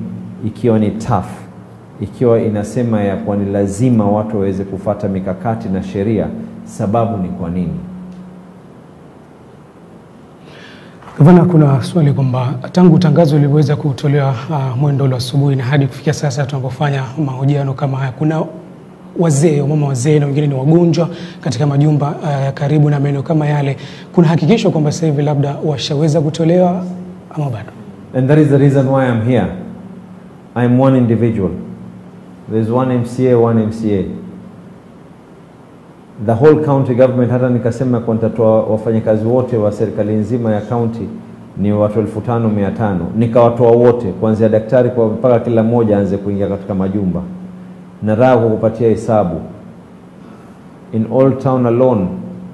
ikiwa ni tough, ikiwa inasema ya kwa ni lazima watu waweze kufuata mikakati na sheria, sababu ni kwa nini. Gavana, kuna swali kwamba tangu tangazo liliweza kutolewa mwendo wa asubuhi na hadi kufikia sasa tunapofanya mahojiano kama haya, kuna wazee, mama wazee na wengine ni wagonjwa katika majumba ya karibu na maeneo kama yale, kuna hakikisho kwamba sasa hivi labda washaweza kutolewa ama bado? And that is the reason why I'm here. I'm one individual. There's one MCA, one MCA. The whole county government, hata nikasema kwa nitatoa wafanyakazi wote wa serikali nzima ya county ni watu 5,500. Nikawatoa wote kuanzia daktari kwa mpaka kila mmoja aanze kuingia katika majumba. Nataka kukupatia hesabu. In Old Town alone,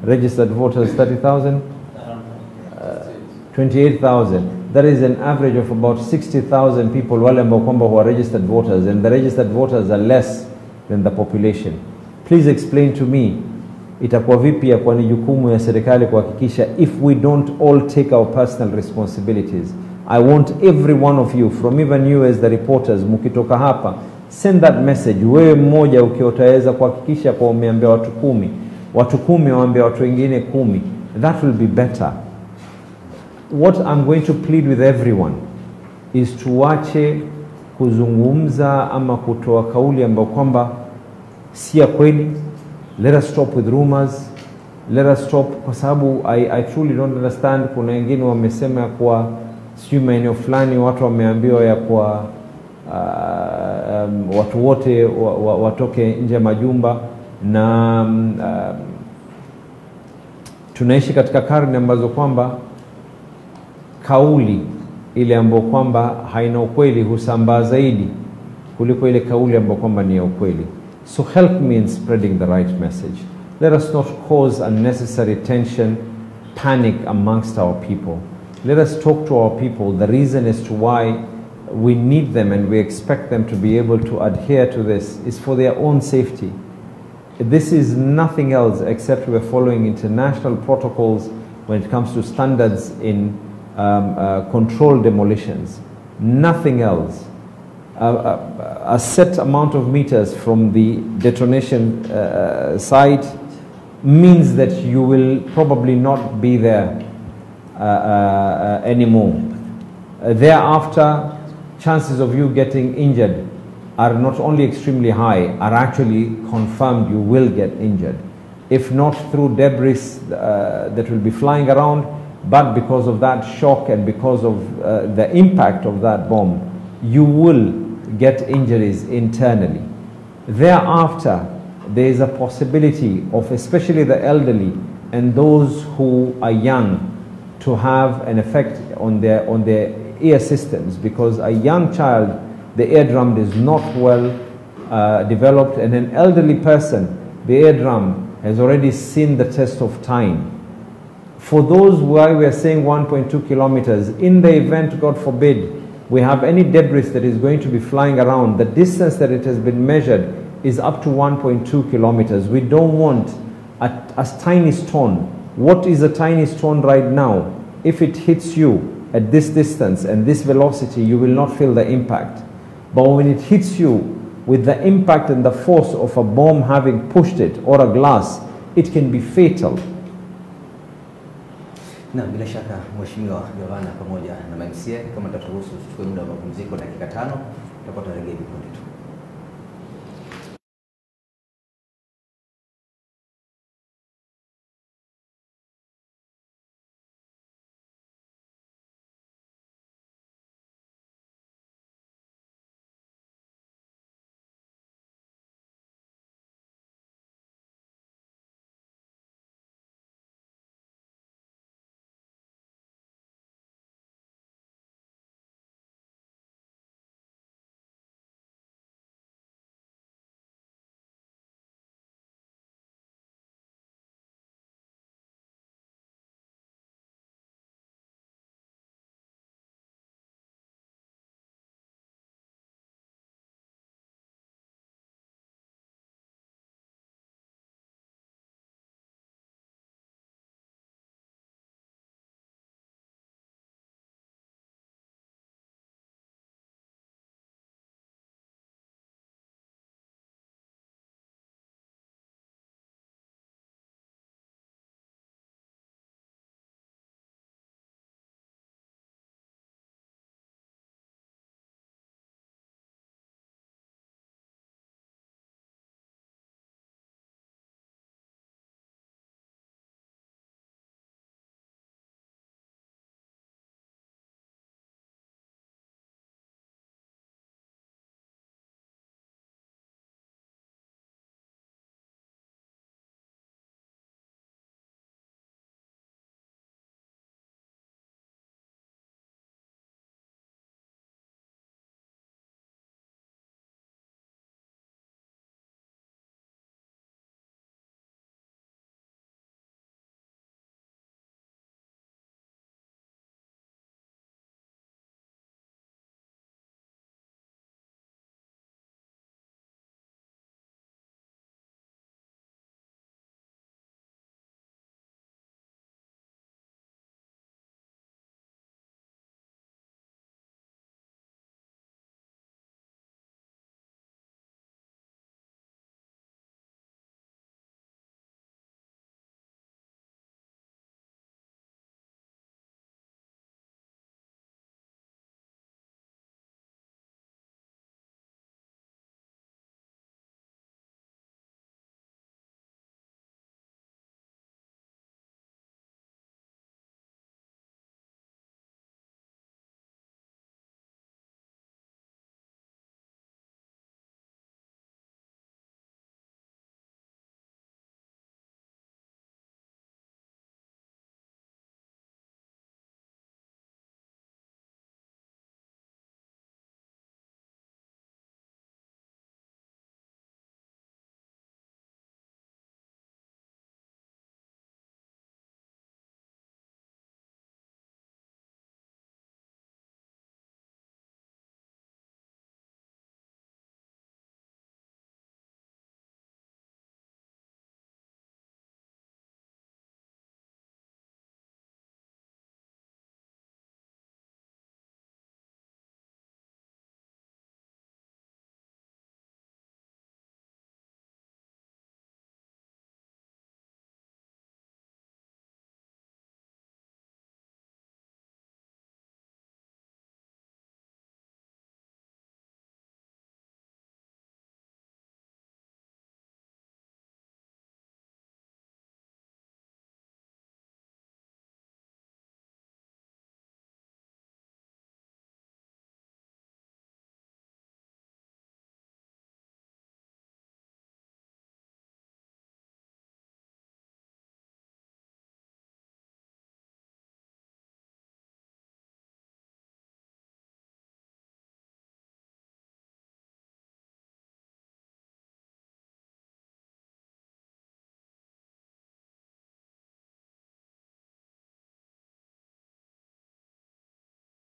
registered voters 30,000, 28,000. That is an average of about 60,000 people wale ambao kwamba who are registered voters, and the registered voters are less than the population. Please explain to me, itakuwa vipi ya kwa ni jukumu ya serikali kuhakikisha if we don't all take our personal responsibilities. I want every one of you, from even you as the reporters, mukitoka hapa, send that message. Wewe mmoja ukiotaweza kuhakikisha kwa umeambia watu 10, watu 10 waambia watu wengine 10, that will be better. What I'm going to plead with everyone is tuache kuzungumza ama kutoa kauli ambayo kwamba si ya kweli. Let us stop with rumors. Let us stop, kwa sababu I truly don't understand. Kuna wengine wamesema kwa sio maeneo fulani watu wameambiwa ya kwa watu wote watoke nje majumba, na tunaishi katika karne ambazo kwamba kauli ile ambayo kwamba haina ukweli husambaa zaidi kuliko ile kauli ambayo kwamba ni ya ukweli. So help me in spreading the right message. Let us not cause unnecessary tension, panic amongst our people. Let us talk to our people the reason as to why we need them and we expect them to be able to adhere to this is for their own safety. This is nothing else except we're following international protocols when it comes to standards in controlled demolitions. Nothing else. A set amount of meters from the detonation site means that you will probably not be there anymore. Thereafter, chances of you getting injured are not only extremely high, are actually confirmed you will get injured. If not through debris that will be flying around, but because of that shock and because of the impact of that bomb, you will get injuries internally. Thereafter, there is a possibility of, especially the elderly and those who are young, to have an effect on their ear systems, because a young child, the eardrum is not well developed, and an elderly person, the eardrum has already seen the test of time. For those why we are saying 1.2 kilometers, in the event, God forbid, we have any debris that is going to be flying around, the distance that it has been measured is up to 1.2 kilometers. We don't want a tiny stone. What is a tiny stone right now? If it hits you at this distance and this velocity, you will not feel the impact. But when it hits you with the impact and the force of a bomb having pushed it, or a glass, it can be fatal. Na bila shaka Mheshimiwa Gavana pamoja na MCA, kama tutaruhusu tuchukue muda wa mapumziko dakika 5, tutakuwa tunarejea punde tu.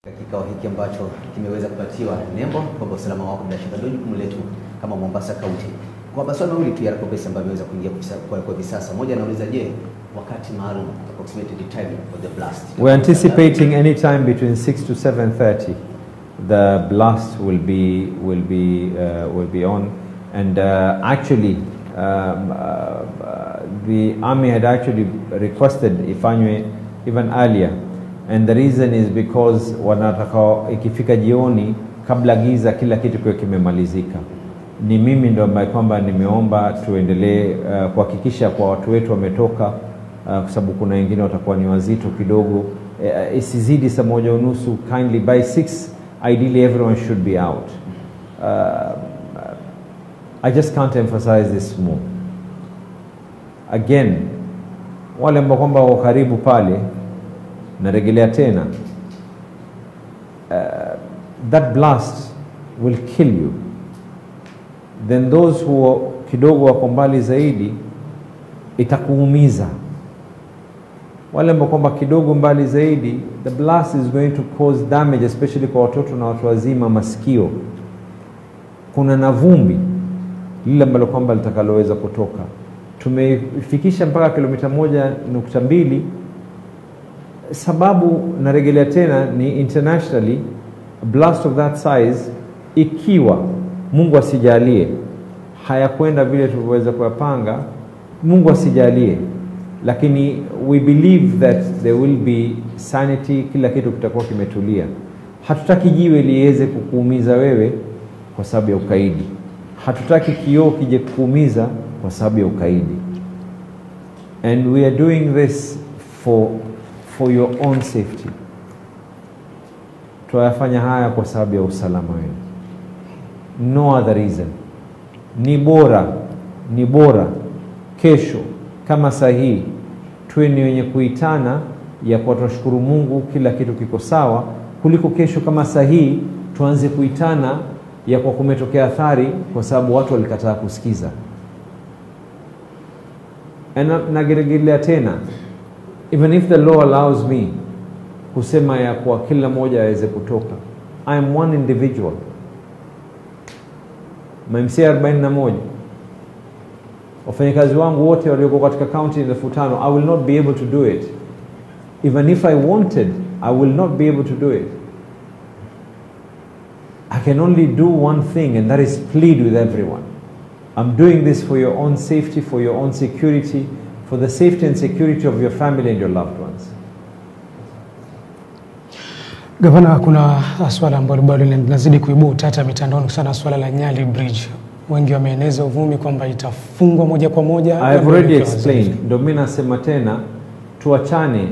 Kikao hiki ambacho kimeweza kupatiwa nembo kwamba usalama wako bila shaka ndio jukumu letu kama Mombasa County. Kwa maswali mawili tu ya Kopesi ambayo yameweza kuingia kwa hivi sasa. Moja anauliza, je, wakati maalum approximately the time for the blast? We're anticipating any time between 6 to 7:30 the blast will be on, and actually the army had actually requested ifanywe even earlier, and the reason is because wanataka ikifika jioni kabla giza kila kitu kiwe kimemalizika. Ni mimi ndio ambaye kwamba nimeomba tuendelee kuhakikisha kwa watu wetu wametoka, kwa sababu kuna wengine watakuwa ni wazito kidogo, isizidi saa 1:30. Kindly by 6 ideally everyone should be out. I just can't emphasize this more. Again, wale ambao kwamba wako karibu pale, narejelea tena, that blast will kill you. Then those who kidogo wako mbali zaidi itakuumiza. Wale ambao kwamba kidogo mbali zaidi, the blast is going to cause damage, especially kwa watoto na watu wazima masikio. Kuna na vumbi lile ambalo kwamba litakaloweza kutoka. Tumefikisha mpaka kilomita 1.2. Sababu narejelea tena ni internationally a blast of that size, ikiwa Mungu asijalie hayakwenda vile tulivyoweza kuyapanga, Mungu asijalie, lakini we believe that there will be sanity, kila kitu kitakuwa kimetulia. Hatutaki jiwe liweze kukuumiza wewe kwa sababu ya ukaidi. Hatutaki kioo kije kukuumiza kwa sababu ya ukaidi. And we are doing this for your own safety. Tunafanya haya kwa sababu ya usalama wenu. No other reason. Ni bora kesho kama sahihi tuwe ni wenye kuitana ya kwa tunashukuru Mungu kila kitu kiko sawa, kuliko kesho kama sahihi tuanze kuitana ya kwa kumetokea athari kwa sababu watu walikataa kusikiza. Nageregelea tena, even if the law allows me kusema ya kwa kila moja aweze kutoka, I am one individual. MMCA 41, wafanyakazi wangu wote walioko katika county 5,000, I will not be able to do it. Even if I wanted, I will not be able to do it. I can only do one thing, and that is plead with everyone. I'm doing this for your own safety, for your own security, for the safety and security of your family and your loved ones. Gavana, kuna swala ambalo bado linazidi kuibua utata mitandaoni sana, swala la Nyali Bridge. Wengi wameeneza uvumi kwamba itafungwa moja kwa moja. I have already explained. Ndio mimi nasema tena tuachane,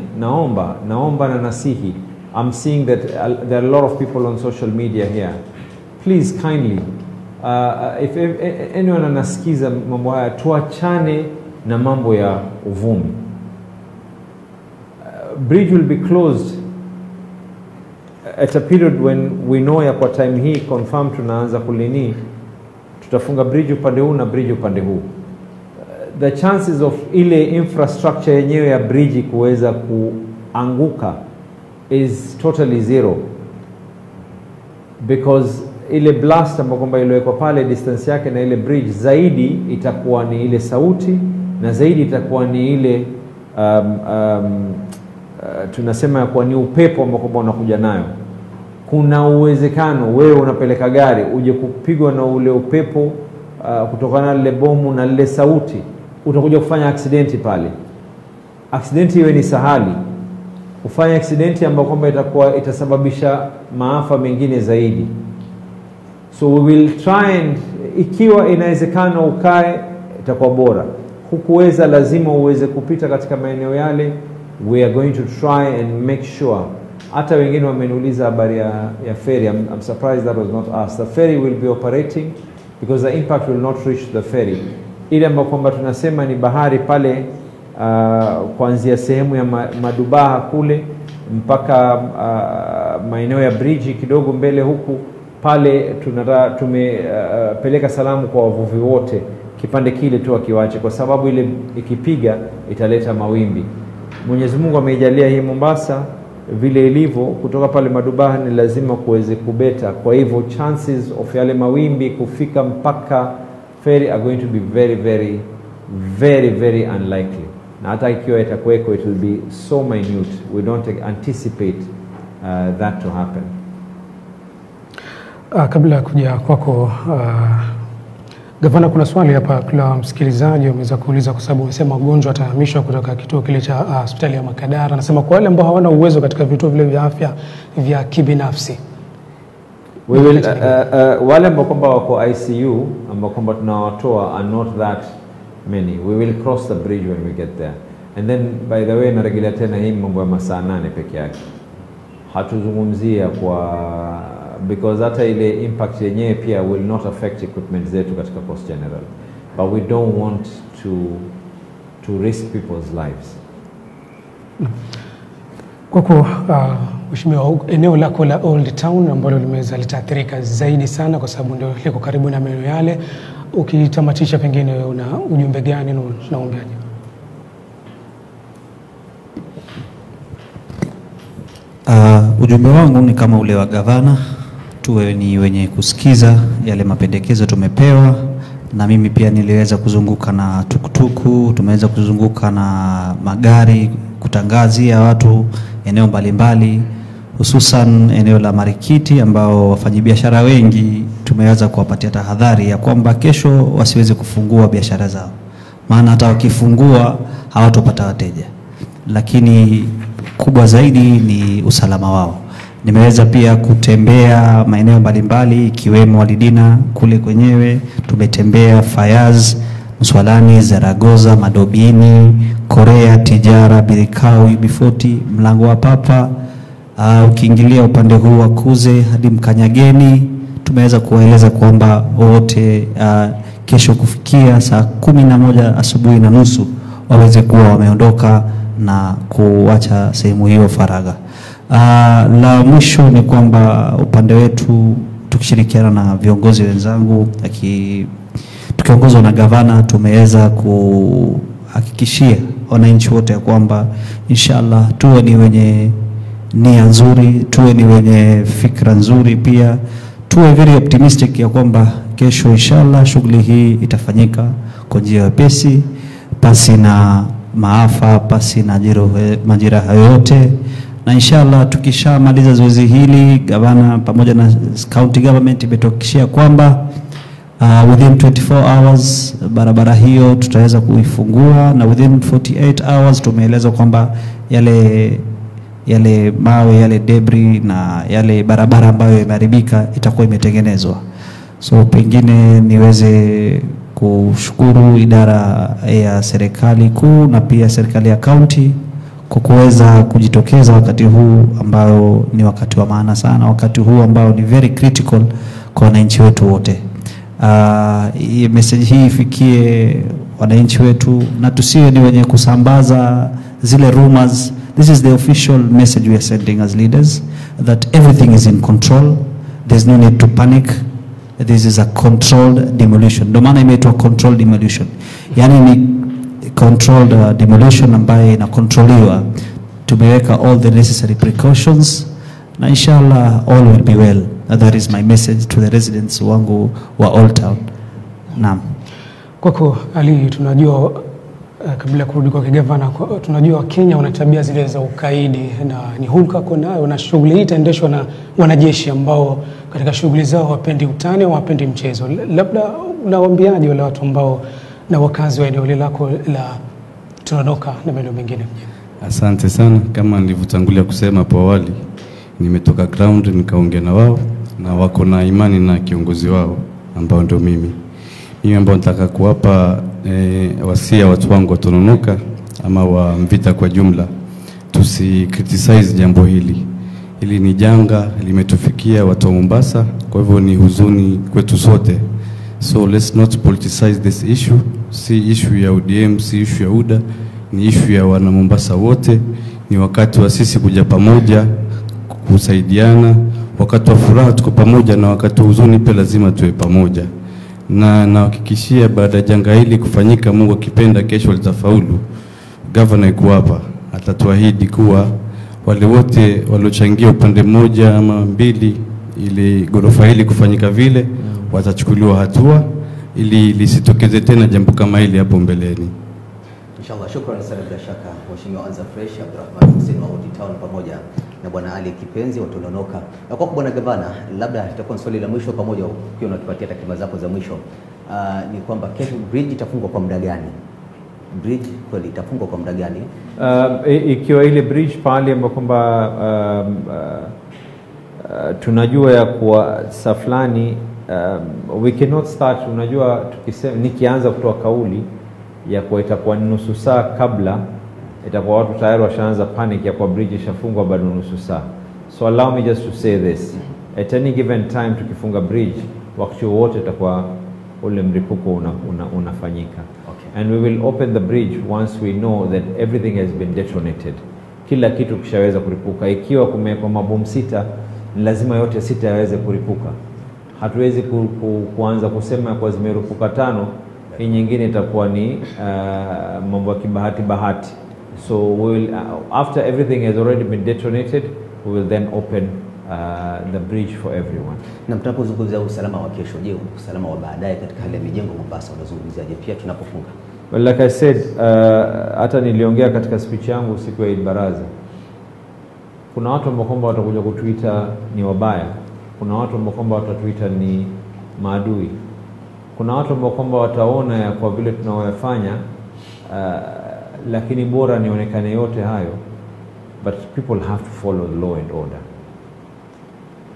naomba na nasihi. I'm seeing that there are a lot of people on social media here. Please kindly, if anyone anasikiza mambo haya, tuachane na mambo ya uvumi. Bridge will be closed at a period when we know ya kwa time hii confirm tunaanza kulini, tutafunga bridge upande huu na bridge upande huu. The chances of ile infrastructure yenyewe ya bridge kuweza kuanguka is totally zero, because ile blast ambayo kwamba iliyowekwa pale distance yake na ile bridge zaidi itakuwa ni ile sauti, na zaidi itakuwa ni ile tunasema kwa ni upepo ambao kwamba unakuja nayo. Kuna uwezekano wewe unapeleka gari uje kupigwa na ule upepo kutokana na lile bomu na lile sauti, utakuja kufanya accident pale. Accident iwe ni sahali, ufanye accident ambayo kwamba itakuwa itasababisha maafa mengine zaidi. So we will try, and ikiwa inawezekana ukae itakuwa bora. Hukuweza lazima uweze kupita katika maeneo yale. We are going to try and make sure. Hata wengine wameniuliza habari ya ferry. I'm surprised that was not asked. The ferry will be operating because the impact will not reach the ferry. Ile ambayo kwamba tunasema ni bahari pale, kuanzia sehemu ya Madubaha kule mpaka maeneo ya bridge kidogo mbele huku pale, tumepeleka salamu kwa wavuvi wote kipande kile tu akiwache, kwa sababu ile ikipiga italeta mawimbi. Mwenyezi Mungu ameijalia hii Mombasa, vile ilivyo kutoka pale Madubaha ni lazima kuweze kubeta. Kwa hivyo chances of yale mawimbi kufika mpaka ferry are going to be very very very very unlikely, na hata ikiwa itakuweko it will be so minute, we don't anticipate that to happen. Kabla ya kuja kwako Gavana, kuna swali hapa kwa msikilizaji ameweza kuuliza, kwa sababu umesema wagonjwa watahamishwa kutoka kituo kile cha hospitali ya Makadara. Anasema kwa wale ambao hawana uwezo katika vituo vile vya afya vya kibinafsi, we will wale ambao kwamba wako ICU ambao kwamba tunawatoa are not that many. We will cross the bridge when we get there. And then by the way, narejelea tena hii mambo ya masaa 8 peke yake. Hatuzungumzia kwa because hata ile impact yenyewe pia will not affect equipment zetu katika Coast General, but we don't want to risk people's lives. Kwako mheshimiwa, eneo lako la Old Town ambalo limeweza litaathirika zaidi sana kwa sababu ndio liko karibu na maeneo yale, ukitamatisha pengine una ujumbe gani na unaombeaje? Ujumbe wangu ni kama ule wa gavana, tuwe ni wenye kusikiza yale mapendekezo tumepewa, na mimi pia niliweza kuzunguka na tukutuku, tumeweza kuzunguka na magari kutangazia watu eneo mbalimbali, hususan eneo la Marikiti ambao wafanyabiashara wengi tumeweza kuwapatia tahadhari ya kwamba kesho wasiweze kufungua biashara zao, maana hata wakifungua hawatopata wateja, lakini kubwa zaidi ni usalama wao. Nimeweza pia kutembea maeneo mbalimbali ikiwemo Walidina kule kwenyewe, tumetembea Fayaz, Mswalani, Zaragoza, Madobini, Korea, Tijara, Birikawi, Bifoti, Mlango wa Papa, ukiingilia upande huu wa Kuze hadi Mkanyageni. Tumeweza kuwaeleza kwamba wote kesho kufikia saa 11 asubuhi na nusu waweze kuwa wameondoka na kuacha sehemu hiyo faraga. La mwisho ni kwamba upande wetu tukishirikiana na viongozi wenzangu tukiongozwa na gavana, tumeweza kuhakikishia wananchi wote ya kwamba inshallah tuwe ni wenye nia nzuri, tuwe ni wenye fikra nzuri, pia tuwe very optimistic ya kwamba kesho inshallah shughuli hii itafanyika kwa njia nyepesi, pasi na maafa, pasi na majeraha yote. Na inshallah tukishamaliza zoezi hili, gavana pamoja na county government imetokishia kwamba within 24 hours barabara hiyo tutaweza kuifungua, na within 48 hours tumeeleza kwamba yale mawe, yale debris na yale barabara ambayo imeharibika itakuwa imetengenezwa. So pengine niweze kushukuru idara ya serikali kuu na pia serikali ya county kwa kuweza kujitokeza wakati huu ambao ni wakati wa maana sana, wakati huu ambao ni very critical kwa wananchi wetu wote. Message hii ifikie wananchi wetu na tusiwe ni wenye kusambaza zile rumors. This is the official message we are sending as leaders, that everything is in control. There's no need to panic. This is a controlled demolition. Ndio maana imeitwa controlled demolition. Yani ni controlled demolition ambayo inakontroliwa. Tumeweka all the necessary precautions na inshallah all will be well. That is my message to the residents wangu wa Old Town. Naam. Kwako Ali, tunajua kabla ya kurudi kwa gavana, tunajua Kenya wana tabia zile za ukaidi na ni hulka kunayo, na shughuli hii itaendeshwa na wanajeshi ambao katika shughuli zao wapendi utani, wapendi mchezo. Labda unawaambiaje wale watu ambao na wakazi wa eneo lako la Tononoka na maeneo mengine? Asante sana. Kama nilivyotangulia kusema hapo awali, nimetoka ground nikaongea na wao na wako na imani na kiongozi wao ambao ndio mimi ambao nataka kuwapa wasia watu wangu wa Tononoka ama wa Mvita kwa jumla. Tusi criticize jambo hili. Hili ni janga limetufikia watu wa Mombasa, kwa hivyo ni huzuni kwetu sote. So let's not politicize this issue. Si issue ya ODM, si issue ya UDA, ni issue ya wana Mombasa wote. Ni wakati wa sisi kuja pamoja, kusaidiana. Wakati wa furaha tuko pamoja, na wakati wa huzuni pia lazima tuwe pamoja. Na nahakikishia baada ya janga hili kufanyika, Mungu akipenda kesho litafaulu. Governor yuko hapa, atatuahidi kuwa wale wote waliochangia upande mmoja ama mbili ili ghorofa hili kufanyika vile watachukuliwa hatua ili lisitokeze tena jambo kama hili hapo mbeleni. Inshallah, shukrani sana bila shaka Mheshimiwa Anza Fresh Abdurrahman Hussein wa Old Town pamoja na Bwana Ali Kipenzi wa Tononoka. Na kwa Bwana Gavana, labda itakuwa swali la mwisho pamoja ukiwa unatupatia takriban zako za mwisho. Ni kwamba kesho bridge itafungwa kwa muda gani? Bridge kweli itafungwa kwa muda gani? Ikiwa ile bridge pale ambapo kwamba tunajua ya kuwa saflani we cannot start, unajua tukisema nikianza kutoa kauli ya kuwa itakuwa nusu saa kabla, itakuwa watu tayari washaanza panic ya kwa bridge ishafungwa bado nusu saa. So allow me just to say this, at any given time tukifunga bridge, wakati wote itakuwa ule mlipuko unafanyika. Okay. And we will open the bridge once we know that everything has been detonated. Kila kitu kishaweza kuripuka. Ikiwa kumewekwa mabomu 6, ni lazima yote 6 yaweze kuripuka. Hatuwezi kuanza kusema kwa zimerupuka 5, hii nyingine itakuwa ni mambo ya bahati. So we will, after everything has already been detonated, we will then open the bridge for everyone. Na tunapozungumzia usalama wa kesho, je, usalama wa baadaye katika hali ya mijengo Mombasa unazungumziaje pia tunapofunga? Well, like I said, hata niliongea katika speech yangu siku ya Eid Baraza. Kuna watu ambao kwamba watakuja kutuita ni wabaya. Kuna watu ambao kwamba watatuita ni maadui. Kuna watu ambao kwamba wataona ya kwa vile tunaoyafanya lakini bora nionekane yote hayo, but people have to follow the law and order.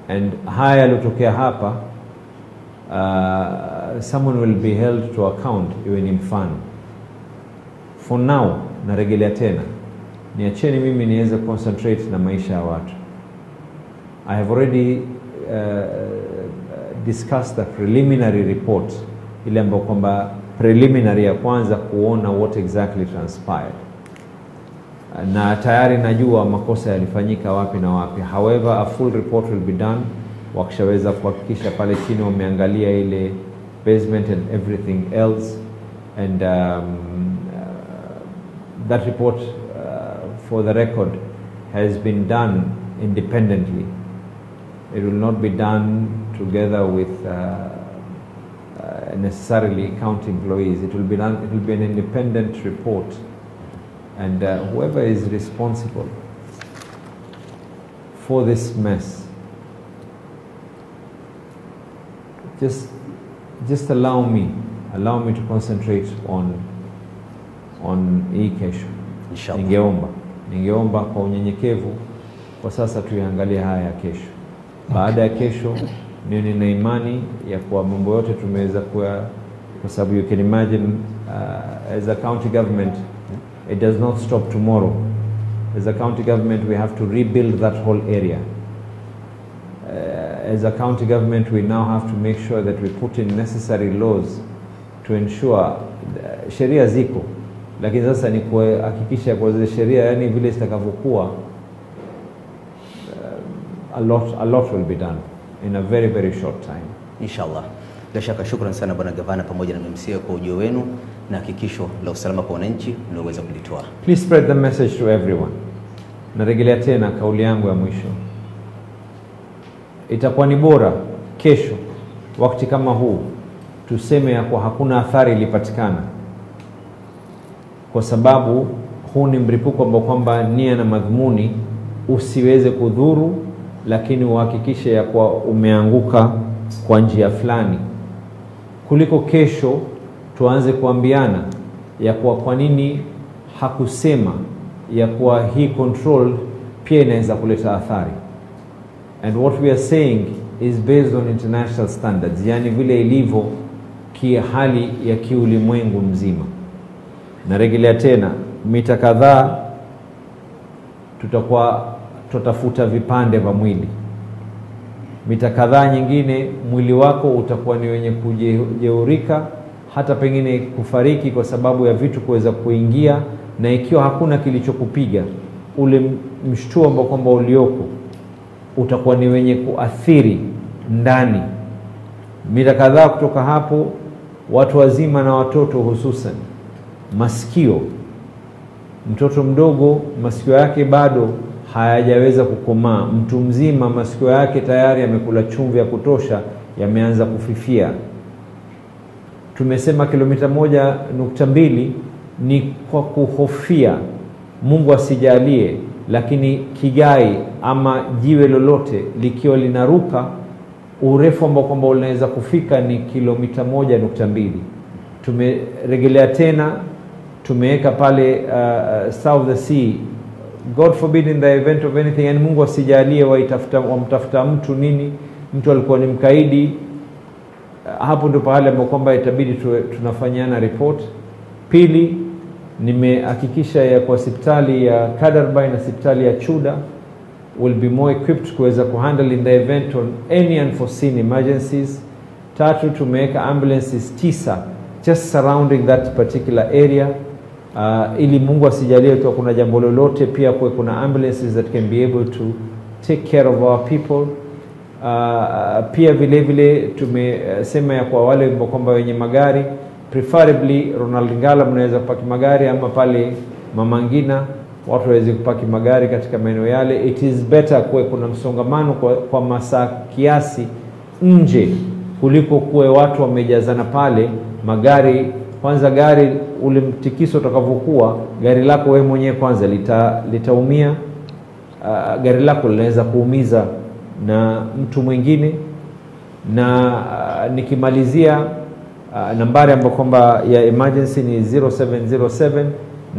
And haya yalotokea hapa, someone will be held to account, iwe ni mfano. For now, narejelea tena, niacheni mimi niweze concentrate na maisha ya watu. I have already discussed the preliminary report, ile ambayo kwamba preliminary ya kwanza kuona what exactly transpired. Na tayari najua makosa yalifanyika wapi na wapi. However, a full report will be done. Wakishaweza kuhakikisha pale chini wameangalia ile basement and everything else. And that report, for the record, has been done independently. It will not be done together with necessarily county employees. It will be done. It will be an independent report, and whoever is responsible for this mess, just allow me to concentrate on hii kesho. Inshallah. Ningeomba kwa unyenyekevu kwa sasa tuiangalie haya ya kesho. Baada ya kesho nina imani ya kwa mambo yote tumeweza kwa sababu you can imagine as a county government it does not stop tomorrow. As a county government we have to rebuild that whole area. As a county government we now have to make sure that we put in necessary laws to ensure sheria ziko, lakini sasa ni kuhakikisha kwa zile sheria yani vile zitakavyokuwa a lot will be done in a very very short time. Inshallah. Bila shaka shukrani sana Bwana Gavana pamoja na MMC kwa ujio wenu na hakikisho la usalama kwa wananchi mlioweza kulitoa. Please spread the message to everyone. Narejelea tena kauli yangu ya mwisho. Itakuwa ni bora kesho wakati kama huu tuseme ya kwa hakuna athari ilipatikana, kwa sababu huu ni mlipuko ambao kwamba nia na madhumuni usiweze kudhuru, lakini uhakikishe ya kwa umeanguka kwa njia fulani, kuliko kesho tuanze kuambiana ya kwa nini hakusema ya kwa hii control pia inaweza kuleta athari. And what we are saying is based on international standards, yani vile ilivyo hali ya kiulimwengu mzima. Narejelea tena, mita kadhaa tutafuta vipande vya mwili. Mita kadhaa nyingine mwili wako utakuwa ni wenye kujeurika, hata pengine kufariki kwa sababu ya vitu kuweza kuingia, na ikiwa hakuna kilichokupiga ule mshtuo ambao kwamba ulioko utakuwa ni wenye kuathiri ndani. Mita kadhaa kutoka hapo, watu wazima na watoto hususan, masikio. Mtoto mdogo masikio yake bado hayajaweza kukomaa. Mtu mzima masikio yake tayari yamekula chumvi ya kutosha, yameanza kufifia. Tumesema kilomita 1.2 ni kwa kuhofia Mungu asijalie, lakini kigai ama jiwe lolote likiwa linaruka urefu ambao kwamba unaweza kufika ni kilomita 1.2. Tumerejelea tena, tumeweka pale south the sea, God forbid in the event of anything, yani Mungu asijalie wamtafuta mtu nini, mtu alikuwa ni mkaidi, hapo ndio pale ambapo kwamba itabidi tunafanyana report. Pili, nimehakikisha ya kwa hospitali ya Kadarbai na hospitali ya Chuda will be more equipped kuweza kuhandle in the event on any unforeseen emergencies. Tatu, tumeweka ambulances 9 just surrounding that particular area, ili Mungu asijalie tu kuna jambo lolote, pia kwa kuna ambulances that can be able to take care of our people. Pia vile vile tumesema ya kwa wale kwamba wenye magari, preferably Ronald Ngala mnaweza kupaki magari, ama pale Mama Ngina watu waweze kupaki magari katika maeneo yale. It is better kuwe kuna msongamano kwa masaa kiasi nje kuliko kuwe watu wamejazana pale magari. Kwanza gari ule mtikiso utakavyokuwa, gari lako wewe mwenyewe kwanza litaumia, gari lako linaweza kuumiza na mtu mwingine. Na nikimalizia, nambari ambayo kwamba ya emergency ni 0707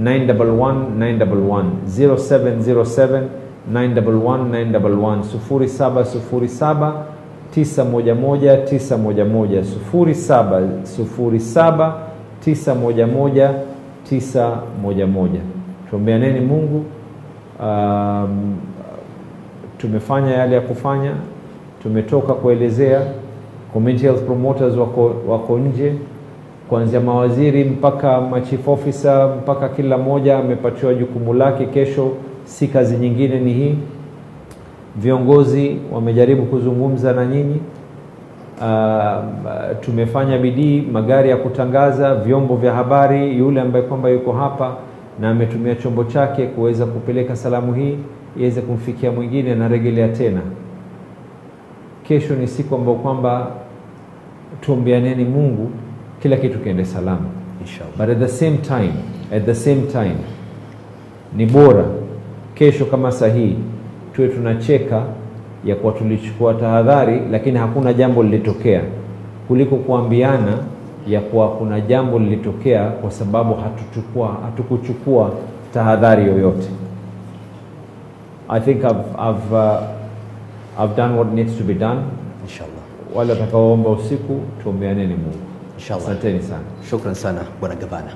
911 911, 0707 911 911, 0707 911 911, 0707 911 911. Tuombeaneni Mungu. Tumefanya yale ya kufanya, tumetoka kuelezea. Community health promoters wako nje, kuanzia mawaziri mpaka chief officer, mpaka kila moja amepatiwa jukumu lake. Kesho si kazi nyingine, ni hii. Viongozi wamejaribu kuzungumza na nyinyi. Tumefanya bidii, magari ya kutangaza, vyombo vya habari, yule ambaye kwamba yuko hapa na ametumia chombo chake kuweza kupeleka salamu hii iweze kumfikia mwingine. Na rejelea tena, kesho ni siku ambayo kwamba tuombeaneni Mungu kila kitu kiende salama inshallah. But at the same time ni bora kesho kama sahihi tuwe tunacheka ya kwa tulichukua tahadhari lakini hakuna jambo lilitokea, kuliko kuambiana ya kwa kuna jambo lilitokea kwa sababu hatukuchukua tahadhari yoyote. I think I've done what needs to be done inshallah. Wale watakaoomba usiku tuombeaneni Mungu Inshallah. Asanteni sana. Shukran sana Bwana Gavana.